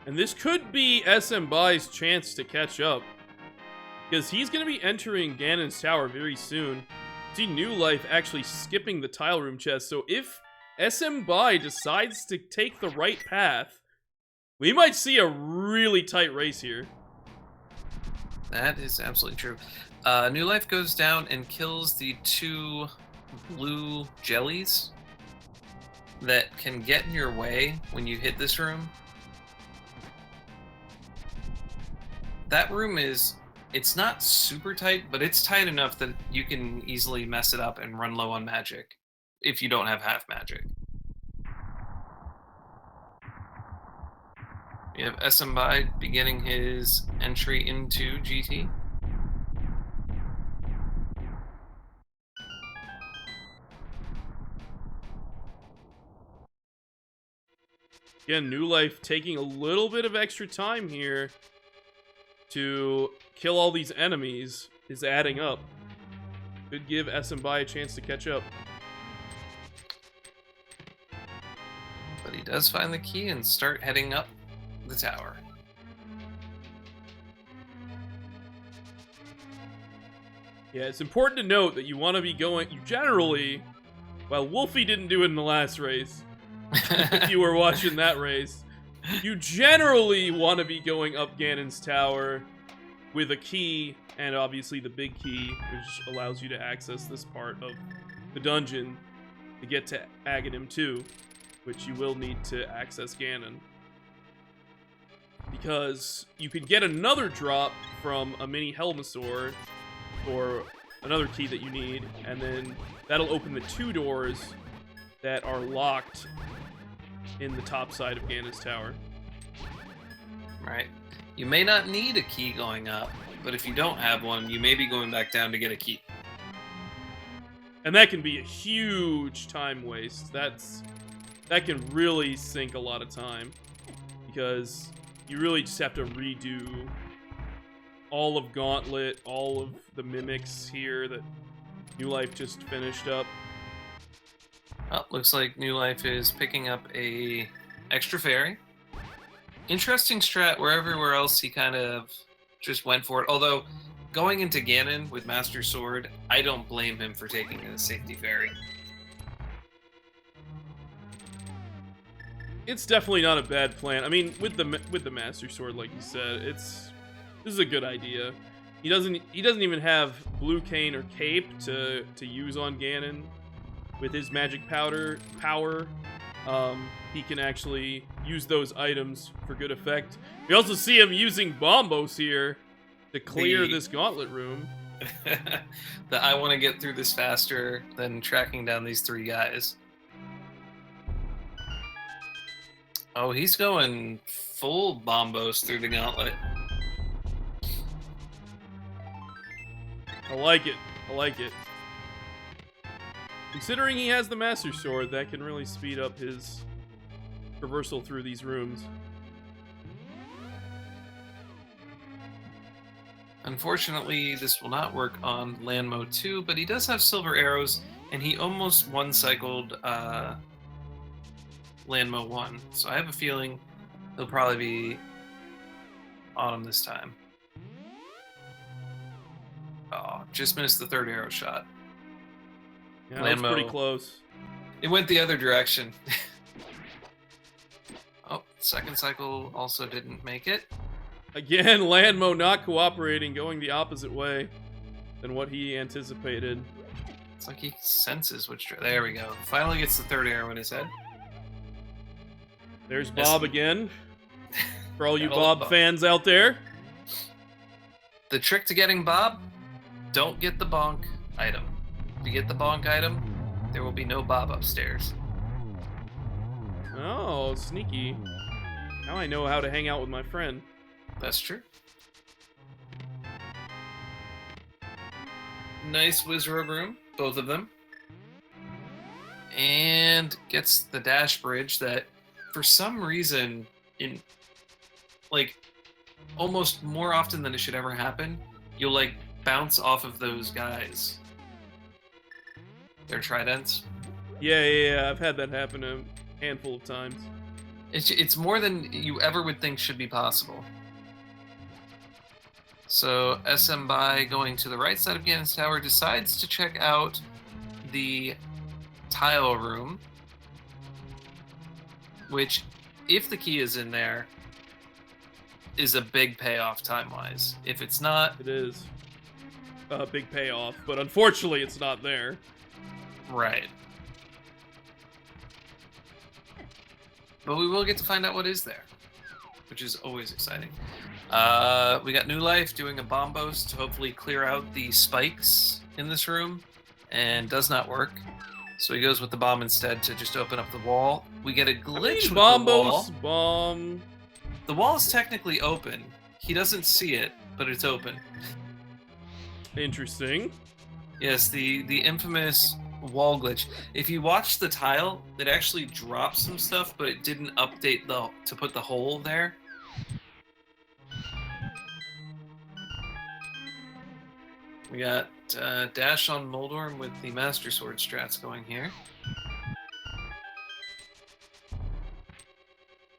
And this could be Smbai's chance to catch up, because he's going to be entering Ganon's Tower very soon. See New Life actually skipping the tile room chest, so if Smbai decides to take the right path, we might see a really tight race here. That is absolutely true. New Life goes down and kills the 2 blue jellies that can get in your way when you hit this room. That room it's not super tight, but it's tight enough that you can easily mess it up and run low on magic if you don't have half magic. We have Smbai beginning his entry into GT. Again, New Life taking a little bit of extra time here to kill all these enemies is adding up. Could give Smbai a chance to catch up. But he does find the key and start heading up the tower. Yeah, it's important to note that you want to be going... You generally... Well, Wolfie didn't do it in the last race. If you were watching that race. You generally want to be going up Ganon's Tower with a key, and obviously the big key, which allows you to access this part of the dungeon to get to Agahnim 2, which you will need to access Ganon. Because you could get another drop from a mini Helmasaur, or another key that you need, and then that'll open the 2 doors that are locked in the top side of Ganon's Tower. Right. You may not need a key going up, but if you don't have one, you may be going back down to get a key. And that can be a huge time waste. That can really sink a lot of time. Because you really just have to redo all of Gauntlet, all of the mimics here that New Life just finished up. Well, looks like New Life is picking up a extra fairy. Interesting strat where everywhere else he kind of just went for it. Although, going into Ganon with Master Sword, I don't blame him for taking a safety fairy. It's definitely not a bad plan. I mean, with the Master Sword, like you said, this is a good idea. He doesn't even have Blue Cane or Cape to use on Ganon. With his magic power, he can actually use those items for good effect. We also see him using Bombos here to clear this Gauntlet room. I want to get through this faster than tracking down these 3 guys. Oh, he's going full Bombos through the Gauntlet. I like it. I like it. Considering he has the Master Sword, that can really speed up his traversal through these rooms. Unfortunately, this will not work on Land Mode 2, but he does have silver arrows, and he almost one-cycled Land Mode 1. So I have a feeling he'll probably be on him this time. Oh, just missed the 3rd arrow shot. Yeah, that's pretty close. It went the other direction. Oh, 2nd cycle also didn't make it. Again, Landmo not cooperating, going the opposite way than what he anticipated. It's like he senses which... There we go. Finally gets the 3rd arrow in his head. There's Bob again. For all you Bob fans out there. The trick to getting Bob, don't get the bonk item. If you get the bonk item, there will be no Bob upstairs. Oh, sneaky. Now I know how to hang out with my friend. That's true. Nice Wizrobe room, both of them. And gets the dash bridge that, for some reason, in like almost more often than it should ever happen, you'll like bounce off of those guys. Their tridents. Yeah, I've had that happen a handful of times. It's more than you ever would think should be possible. So Smbai, going to the right side of Ganon's tower, decides to check out the tile room, which, if the key is in there, is a big payoff time-wise. If it's not... It is a big payoff, but unfortunately it's not there. Right. But we will get to find out what is there, which is always exciting. We got New Life doing a bombos to hopefully clear out the spikes in this room, and does not work. So he goes with the bomb instead to just open up the wall. We get a glitch with bombos, the wall. Bomb. The wall is technically open. He doesn't see it, but it's open. Interesting. Yes, the infamous wall glitch. If you watch the tile, it actually dropped some stuff, but it didn't update to put the hole there. We got dash on Moldorm with the Master Sword strats going here.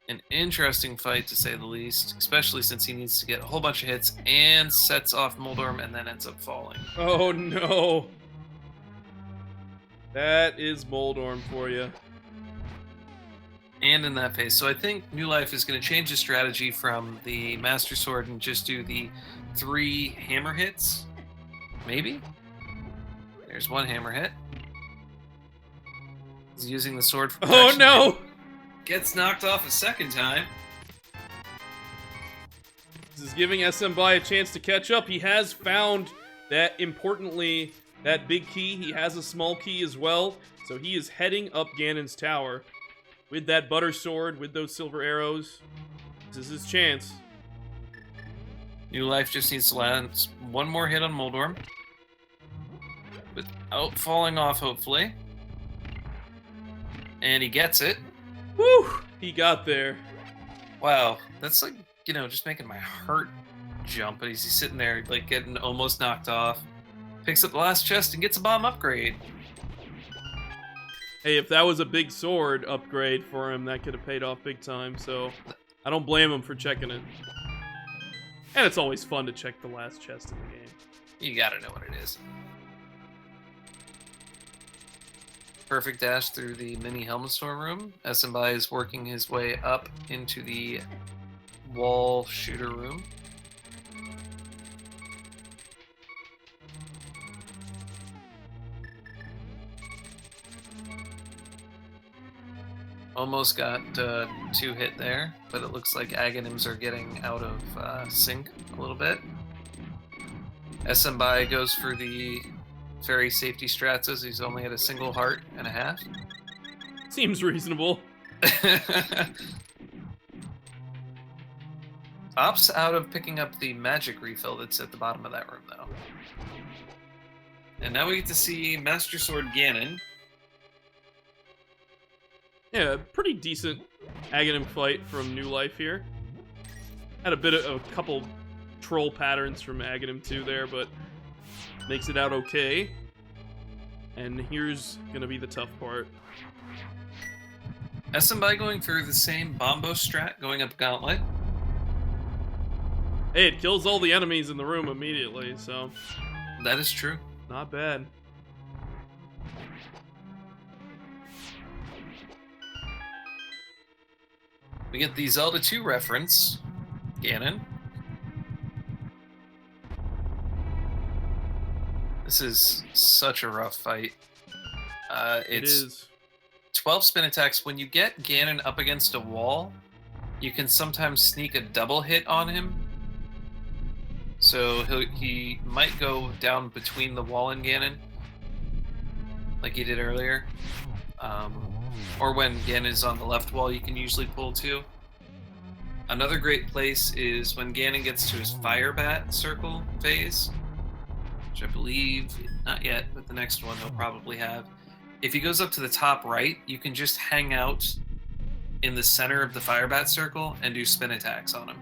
An interesting fight, to say the least, especially since he needs to get a whole bunch of hits and sets off Moldorm and then ends up falling. Oh no! That is Moldorm for you. And in that phase. So I think New Life is going to change his strategy from the Master Sword and just do the 3 hammer hits. Maybe? There's 1 hammer hit. He's using the sword for protection. Oh no! Gets knocked off a 2nd time. This is giving Smbai a chance to catch up. He has found that, importantly, that big key. He has a small key as well. So he is heading up Ganon's tower with that butter sword, with those silver arrows. This is his chance. New Life just needs to land 1 more hit on Moldorm. With Oh, falling off, hopefully. And he gets it. Woo! He got there. Wow, that's like, just making my heart jump. But he's sitting there, like, getting almost knocked off. Picks up the last chest and gets a bomb upgrade. Hey, if that was a big sword upgrade for him, that could have paid off big time, so I don't blame him for checking it. And it's always fun to check the last chest in the game. You gotta know what it is. Perfect dash through the mini helmet store room. Smbai is working his way up into the wall shooter room. Almost got 2 hit there, but it looks like Aghanims are getting out of sync a little bit. Smbai goes for the fairy safety strats as he's only at a single heart and a half. Seems reasonable. Opts out of picking up the magic refill that's at the bottom of that room, though. And now we get to see Master Sword Ganon. Yeah, pretty decent Agahnim fight from New Life here. Had a bit of a couple troll patterns from Agahnim too there, but makes it out okay. And here's gonna be the tough part. Smbai going for the same Bombo strat, going up Gauntlet. Hey, it kills all the enemies in the room immediately, so That is true. not bad. We get the Zelda 2 reference. Ganon. This is such a rough fight. It It's is. 12 spin attacks. When you get Ganon up against a wall, you can sometimes sneak a double hit on him. So he might go down between the wall and Ganon, like he did earlier. Or when Ganon is on the left wall, you can usually pull too. Another great place is when Ganon gets to his Fire Bat circle phase, which I believe, not yet, but the next one he'll probably have. If he goes up to the top right, you can just hang out in the center of the Fire Bat circle and do spin attacks on him.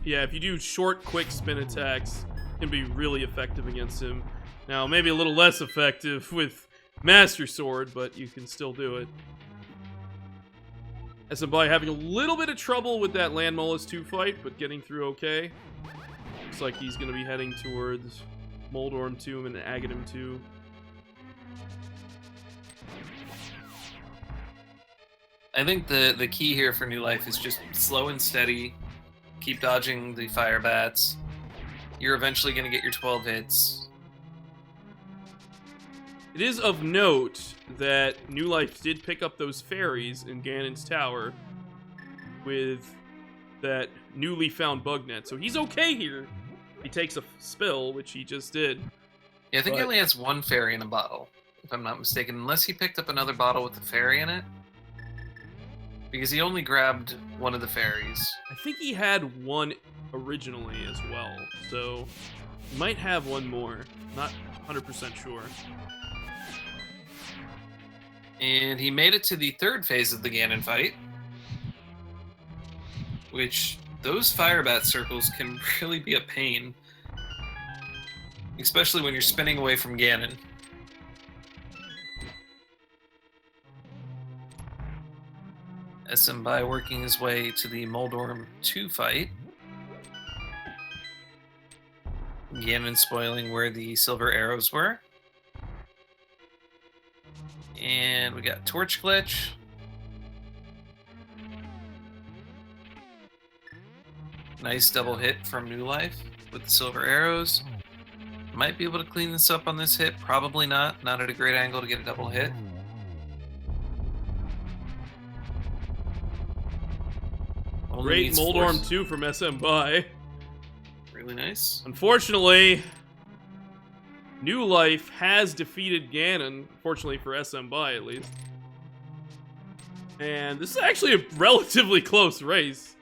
Yeah, if you do short, quick spin attacks, it can be really effective against him. Now, maybe a little less effective with Master Sword, but you can still do it. Smbai having a little bit of trouble with that Land Mollis 2 fight, but getting through okay. Looks like he's going to be heading towards Moldorm Tomb and Agahnim 2. I think the key here for New Life is just slow and steady. Keep dodging the Fire Bats. You're eventually going to get your 12 hits. It is of note that New Life did pick up those fairies in Ganon's tower with that newly found bug net. So he's okay here. He takes a spill, which he just did. Yeah, I think he only has one fairy in a bottle, if I'm not mistaken. Unless he picked up another bottle with a fairy in it. Because he only grabbed one of the fairies. I think he had one originally as well. So he might have one more. Not 100% sure. And he made it to the third phase of the Ganon fight. Which, those Fire Bat circles can really be a pain. Especially when you're spinning away from Ganon. Smbai working his way to the Moldorm 2 fight. Ganon spoiling where the silver arrows were. And we got Torch Glitch. Nice double hit from New Life with the silver arrows. Might be able to clean this up on this hit. Probably not. Not at a great angle to get a double hit. Only Great needs Moldorm force. 2 from Smbai. Really nice. Unfortunately, New Life has defeated Ganon, fortunately for Smbai at least. And this is actually a relatively close race.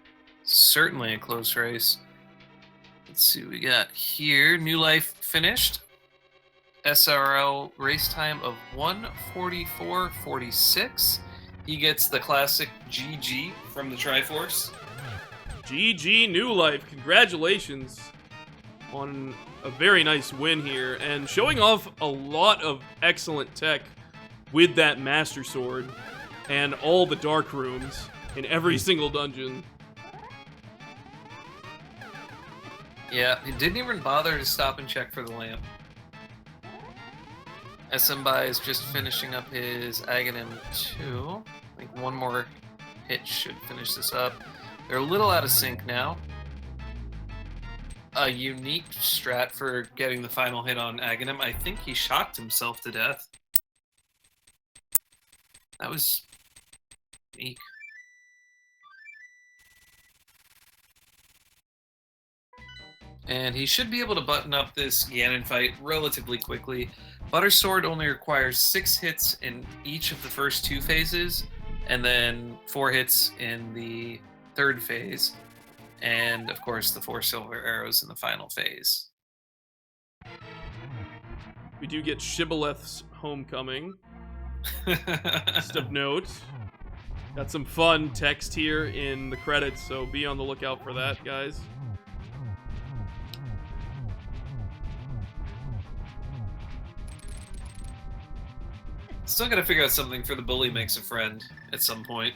Certainly a close race. Let's see what we got here. New Life finished. SRL race time of 1:44.46. He gets the classic GG from the Triforce. GG New Life, congratulations on a very nice win here, and showing off a lot of excellent tech with that Master Sword and all the dark rooms in every single dungeon. Yeah, he didn't even bother to stop and check for the lamp. Smbai is just finishing up his Agahnim 2. I think one more hit should finish this up. They're a little out of sync now. A unique strat for getting the final hit on Agahnim. I think he shocked himself to death. That was unique. And he should be able to button up this Ganon fight relatively quickly. Butter Sword only requires 6 hits in each of the first 2 phases, and then 4 hits in the 3rd phase, and of course the 4 silver arrows in the final phase. We do get Shibboleth's homecoming. Just of note. Got some fun text here in the credits, so be on the lookout for that, guys. Still gotta figure out something for the bully makes a friend at some point.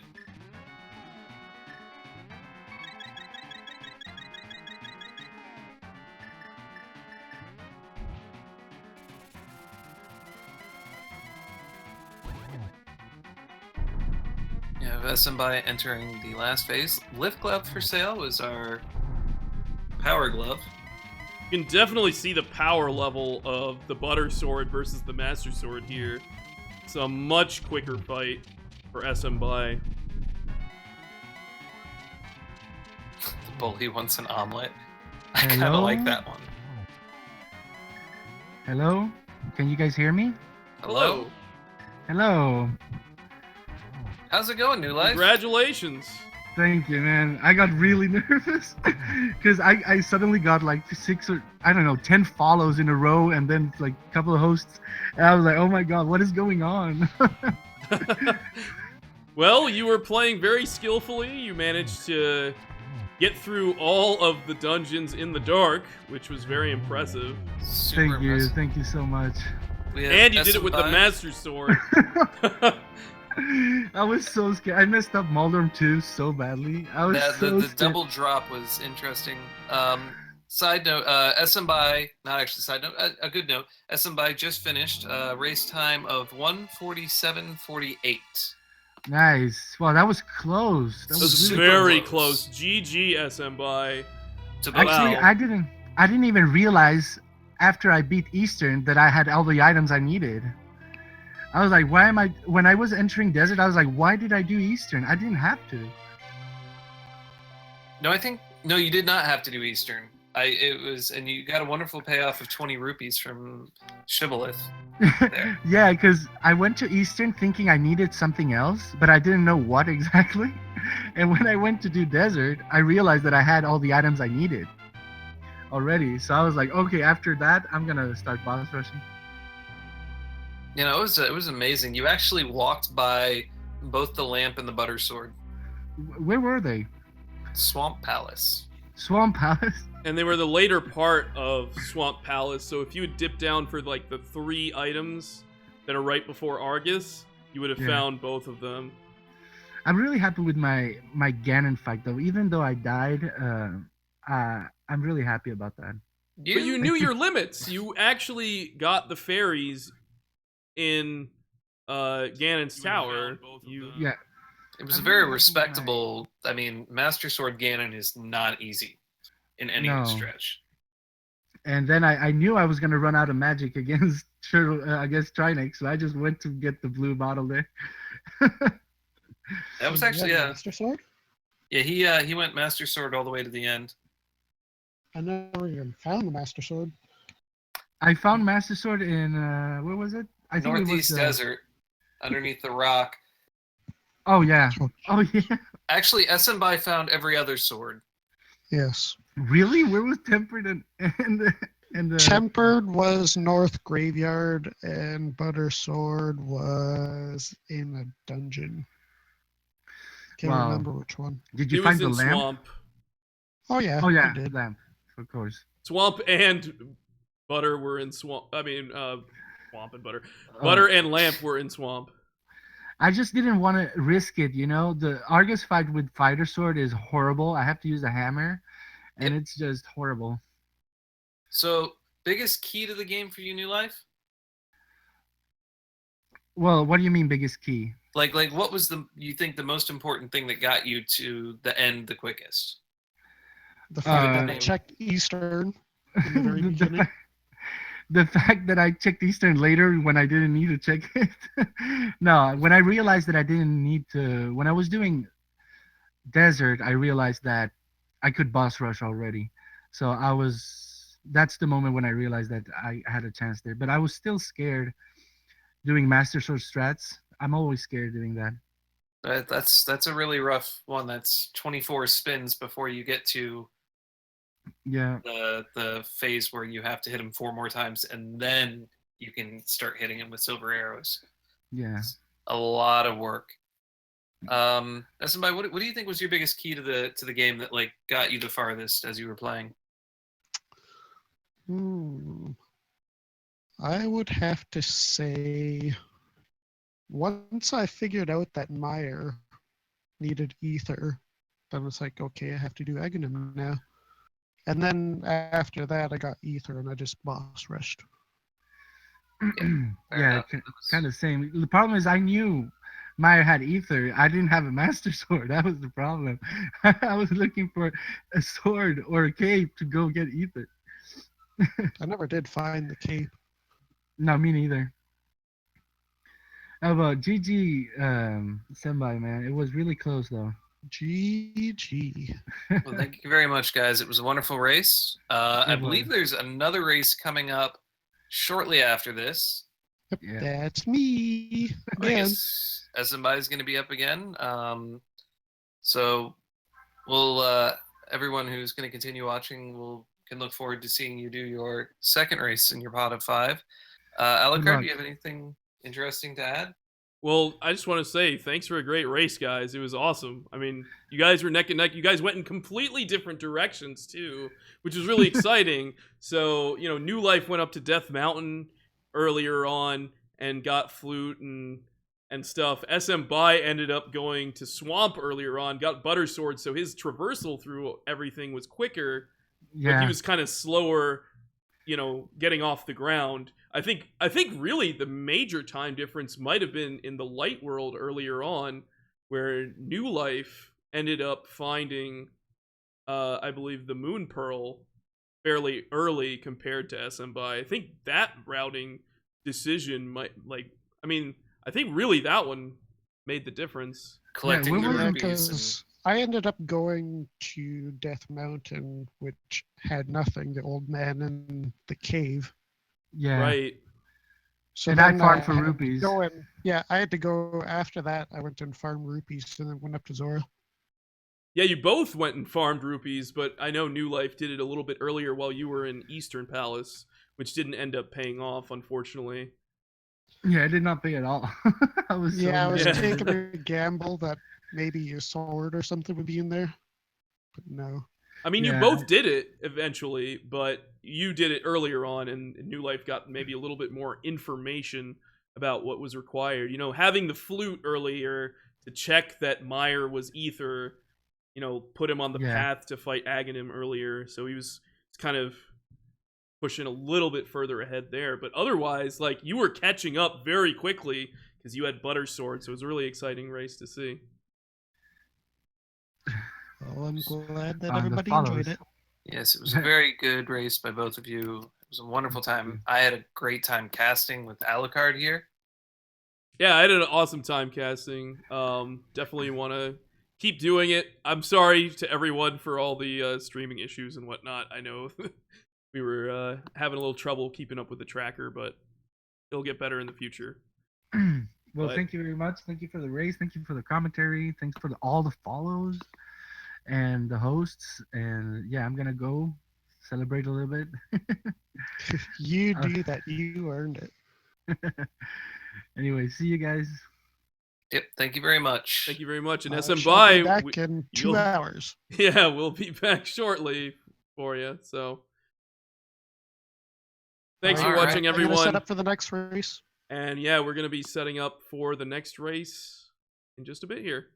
Yeah, Smbai entering the last phase. Lift glove for sale was our power glove. You can definitely see the power level of the Butter Sword versus the Master Sword here. It's a much quicker fight for Smbai. The bully wants an omelet. I Hello? kind of like that one. Hello? Can you guys hear me? Hello? Hello. How's it going, New Life? Congratulations. Thank you, man. I got really nervous because I suddenly got like 6 or, I don't know, 10 follows in a row and then like a couple of hosts. And I was like, oh my god, what is going on? Well, you were playing very skillfully. You managed to get through all of the dungeons in the dark, which was very impressive. Super Thank you. impressive. Thank you so much. We have And you did it with the Smbai. Master Sword. I was so scared. I messed up Moldorm 2 so badly. I was so The scared. double drop was interesting. Side note, Smbai, not actually side note, a good note. Smbai just finished race time of 1:47.48. Nice. Wow, that was close. That This is was really very close. close. GG, Smbai. To Actually, Wow. I didn't even realize after I beat Eastern that I had all the items I needed. I was like, when I was entering Desert, I was like, why did I do Eastern? I didn't have to. No, you did not have to do Eastern. And you got a wonderful payoff of 20 rupees from Shibboleth. There. Yeah, because I went to Eastern thinking I needed something else, but I didn't know what exactly. And when I went to do Desert, I realized that I had all the items I needed already. So I was like, okay, after that, I'm gonna start boss rushing. You know, it was amazing. You actually walked by both the lamp and the butter sword. Where were they? Swamp Palace. Swamp Palace? And they were the later part of Swamp Palace, so if you had dipped down for like the 3 items that are right before Argus, you would have found both of them. I'm really happy with my Ganon fight though. Even though I died, I'm really happy about that. But you knew your limits. You actually got the fairies in Ganon's tower. Yeah. It was a very respectable. I mean, Master Sword Ganon is not easy in any No. stretch. And then I knew I was gonna run out of magic against against Trinex, so I just went to get the blue bottle there. That was actually Master Sword? Yeah, he went Master Sword all the way to the end. I never even found the Master Sword. I found Master Sword in where was it? I think Northeast it was Desert, underneath the rock. Oh yeah. Oh yeah. Actually, Smbai found every other sword. Yes. Really? Where was Tempered and And the Tempered was North Graveyard, and Butter Sword was in a dungeon. Can't Wow. remember which one. Did you It find was the in lamp? Swamp. Oh yeah, Oh I yeah, did. lamp, of course. Swamp and Butter were in Swamp. I mean, Swamp and Butter. Oh, Butter and Lamp were in Swamp. I just didn't want to risk it. The Argus fight with Fighter Sword is horrible. I have to use a hammer, and Yep. it's just horrible. So, biggest key to the game for you, New Life? Well, what do you mean biggest key? Like what was you think the most important thing that got you to the end the quickest? The Give it fact the that I name. checked Eastern in the very the, beginning. the fact that I checked Eastern later when I didn't need to check it. No, when I realized that I didn't need to, when I was doing Desert, I realized that I could boss rush already. So that's the moment when I realized that I had a chance there. But I was still scared doing Master Sword strats. I'm always scared doing that. That's a really rough one. That's 24 spins before you get to Yeah, the phase where you have to hit him 4 more times, and then you can start hitting him with silver arrows. yeah. It's a lot of work. Smbai, what do you think was your biggest key to the game that like got you the farthest as you were playing? I would have to say once I figured out that Meyer needed ether, then it's like, okay, I have to do Agahnim now. And then after that, I got ether and I just boss rushed. Yeah, kind of same. The problem is I knew Maya had ether. I didn't have a master sword. That was the problem. I was looking for a sword or a cape to go get ether. I never did find the cape. No, me neither. How about GG, Smbai, man? It was really close though. GG. Well, thank you very much, guys. It was a wonderful race. I It believe was. there's another race coming up shortly after this. Yep, Yeah. that's me I again. guess Smbai is going to be up again. So we'll everyone who's going to continue watching can look forward to seeing you do your second race in your pot of 5. Alucard, luck. do you have anything interesting to add? Well, I just want to say thanks for a great race, guys. It was awesome. I mean, you guys were neck and neck. You guys went in completely different directions too, which was really exciting. So, New Life went up to Death Mountain earlier on and got flute and stuff. Smbai ended up going to Swamp earlier on, got Butter Sword, so his traversal through everything was quicker, but he Yeah. was kind of slower, getting off the ground. I think really the major time difference might have been in the light world earlier on, where New Life ended up finding, I believe, the Moon Pearl fairly early compared to Smbai. I think that routing decision might, I think really that one made the difference. Collecting when the was it? rubies. Because I ended up going to Death Mountain, which had nothing, the old man in the cave. Yeah. Right. So And I then farmed for had to rupees. go in. Yeah, I had to go after that. I went and farmed rupees and then went up to Zora. Yeah, you both went and farmed rupees, but I know New Life did it a little bit earlier while you were in Eastern Palace, which didn't end up paying off, unfortunately. Yeah, it did not pay at all. I was Yeah, I was Yeah. taking a gamble that maybe a sword or something would be in there. But no. I mean, you Yeah. both did it eventually, but you did it earlier on, and New Life got maybe a little bit more information about what was required. Having the flute earlier to check that Meyer was ether, put him on the Yeah. path to fight Agahnim earlier, so he was kind of pushing a little bit further ahead there. But otherwise, you were catching up very quickly because you had Butter Sword, so it was a really exciting race to see. Well, I'm glad that The everybody follows. enjoyed it. Yes, it was a very good race by both of you. It was a wonderful time. I had a great time casting with Alucard here. Yeah, I had an awesome time casting. Definitely want to keep doing it. I'm sorry to everyone for all the streaming issues and whatnot. I know we were having a little trouble keeping up with the tracker, but it'll get better in the future. Well, But- thank you very much. Thank you for the race. Thank you for the commentary. Thanks for all the follows and the hosts. And yeah, I'm gonna go celebrate a little bit. You do that. You earned it. Anyway, see you guys. Yep. Thank you very much. Thank you very much. And Shall be Smbai, back in 2 you'll- hours. yeah, we'll be back shortly for you. So thanks for All right. watching, I'm gonna everyone. set up for the next race. And yeah, we're going to be setting up for the next race in just a bit here.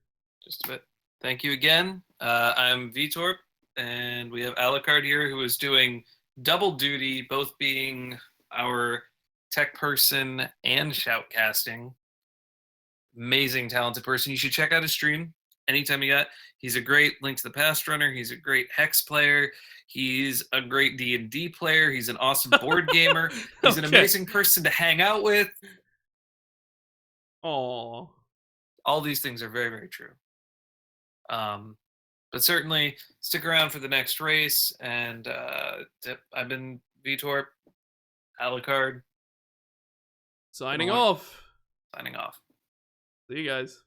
Just a bit. Thank you again. I'm Vitorp, and we have Alucard here, who is doing double duty, both being our tech person and shoutcasting. Amazing, talented person. You should check out his stream anytime you got. He's a great Link to the Past runner. He's a great Hex player. He's a great D&D player. He's an awesome board gamer. He's an Okay. amazing person to hang out with. Aw. All these things are very, very true. But certainly stick around for the next race. And I've been Vitorp, Alucard, Signing Good off. signing off. See you guys.